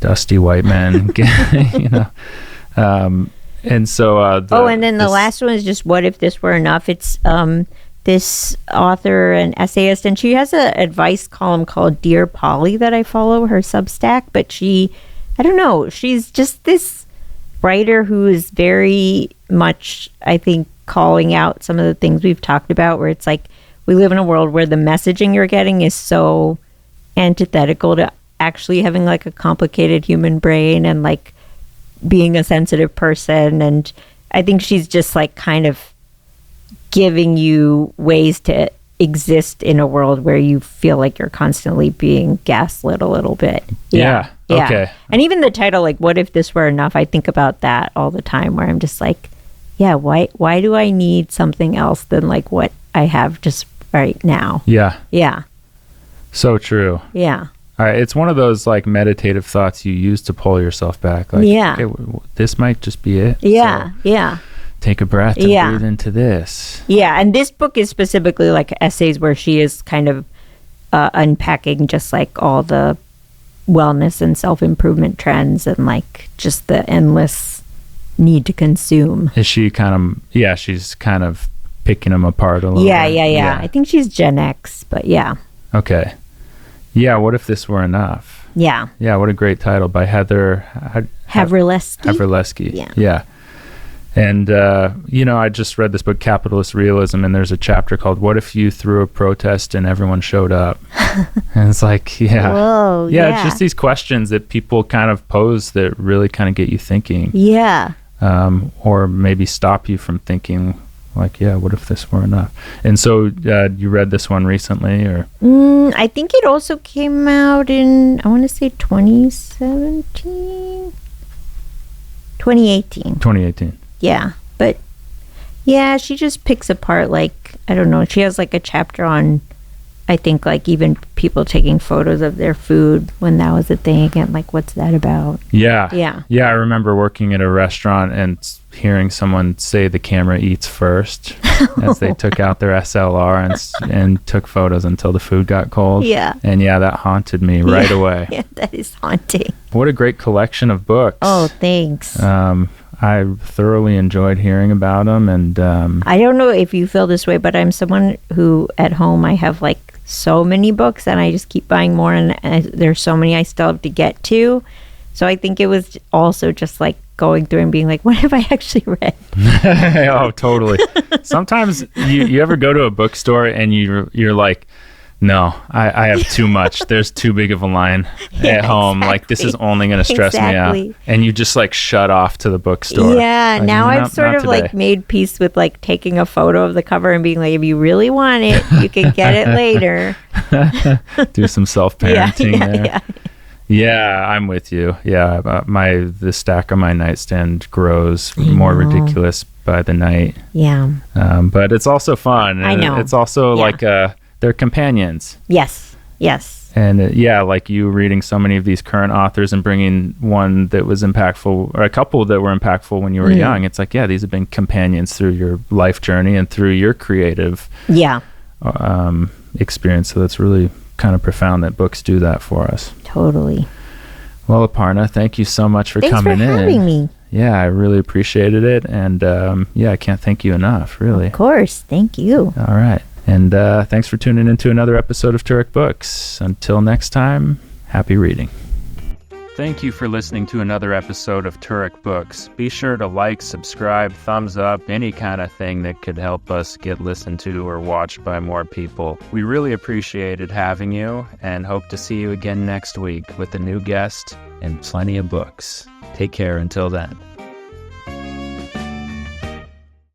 A: dusty white men, you know. And so...
B: And then the last one is just What If This Were Enough? It's this author and essayist, and she has an advice column called Dear Polly that I follow, her Substack, but I don't know, she's just this writer who is very much, I think, calling out some of the things we've talked about, where it's like we live in a world where the messaging you're getting is so antithetical to actually having like a complicated human brain and like being a sensitive person. And I think she's just like kind of giving you ways to exist in a world where you feel like you're constantly being gaslit a little bit.
A: Yeah. Okay.
B: And even the title, like, What If This Were Enough? I think about that all the time, where I'm just like, yeah, why do I need something else than like what I have just right now?
A: Yeah.
B: Yeah.
A: So true.
B: Yeah.
A: All right, it's one of those like meditative thoughts you use to pull yourself back. Like,
B: Yeah.
A: okay, this might just be it.
B: Yeah.
A: So
B: Yeah.
A: take a breath and
B: Yeah.
A: breathe into this.
B: Yeah. And this book is specifically like essays where she is kind of unpacking just like all the wellness and self-improvement trends and like just the endless need to consume.
A: Is she kind of, yeah, she's kind of picking them apart a little
B: Yeah.
A: bit.
B: I think she's Gen X, but yeah.
A: Okay. Yeah, What If This Were Enough?
B: Yeah.
A: Yeah, what a great title by Heather
B: Havrillesky.
A: Havrillesky.
B: Yeah.
A: And, you know, I just read this book, Capitalist Realism, and there's a chapter called What If You Threw a Protest and Everyone Showed Up? And it's like, yeah.
B: Whoa,
A: Yeah, it's just these questions that people kind of pose that really kind of get you thinking.
B: Yeah.
A: Or maybe stop you from thinking, like, yeah, what if this were enough? And so you read this one recently, or?
B: I think it also came out in, I want to say 2017? 2018.
A: 2018.
B: Yeah. But yeah, she just picks apart, like, I don't know, she has like a chapter on, I think, like even people taking photos of their food when that was a thing, and like, what's that about?
A: Yeah.
B: Yeah.
A: Yeah, I remember working at a restaurant and hearing someone say the camera eats first as they took out their SLR and took photos until the food got cold.
B: Yeah.
A: And yeah, that haunted me right away.
B: Yeah, that is haunting.
A: What a great collection of books.
B: Oh, thanks.
A: I thoroughly enjoyed hearing about them. And
B: I don't know if you feel this way, but I'm someone who at home I have like so many books and I just keep buying more, and there's so many I still have to get to. So I think it was also just like going through and being like, what have I actually read?
A: Oh, totally. Sometimes you ever go to a bookstore and you're like, no, I have too much. There's too big of a line at home.
B: Exactly.
A: Like, this is only going to stress me out. And you just like shut off to the bookstore.
B: Yeah,
A: like,
B: now I've sort
A: not
B: of
A: today.
B: like made peace with like taking a photo of the cover and being like, if you really want it, you can get it later.
A: Do some self-parenting there.
B: Yeah.
A: Yeah, I'm with you. Yeah, the stack on my nightstand grows more ridiculous by the night.
B: Yeah.
A: But it's also fun.
B: I know.
A: It's also like they're companions.
B: Yes.
A: And like you reading so many of these current authors and bringing one that was impactful, or a couple that were impactful when you were young. It's like, yeah, these have been companions through your life journey and through your creative experience. So that's really kind of profound that books do that for us.
B: Totally.
A: Well, Aparna, thank you so much for coming in.
B: Thanks for having me.
A: Yeah, I really appreciated it. And I can't thank you enough, really.
B: Of course. Thank you.
A: All right. And thanks for tuning into another episode of Turek Books. Until next time, happy reading. Thank you for listening to another episode of Turek Books. Be sure to like, subscribe, thumbs up, any kind of thing that could help us get listened to or watched by more people. We really appreciated having you and hope to see you again next week with a new guest and plenty of books. Take care until then.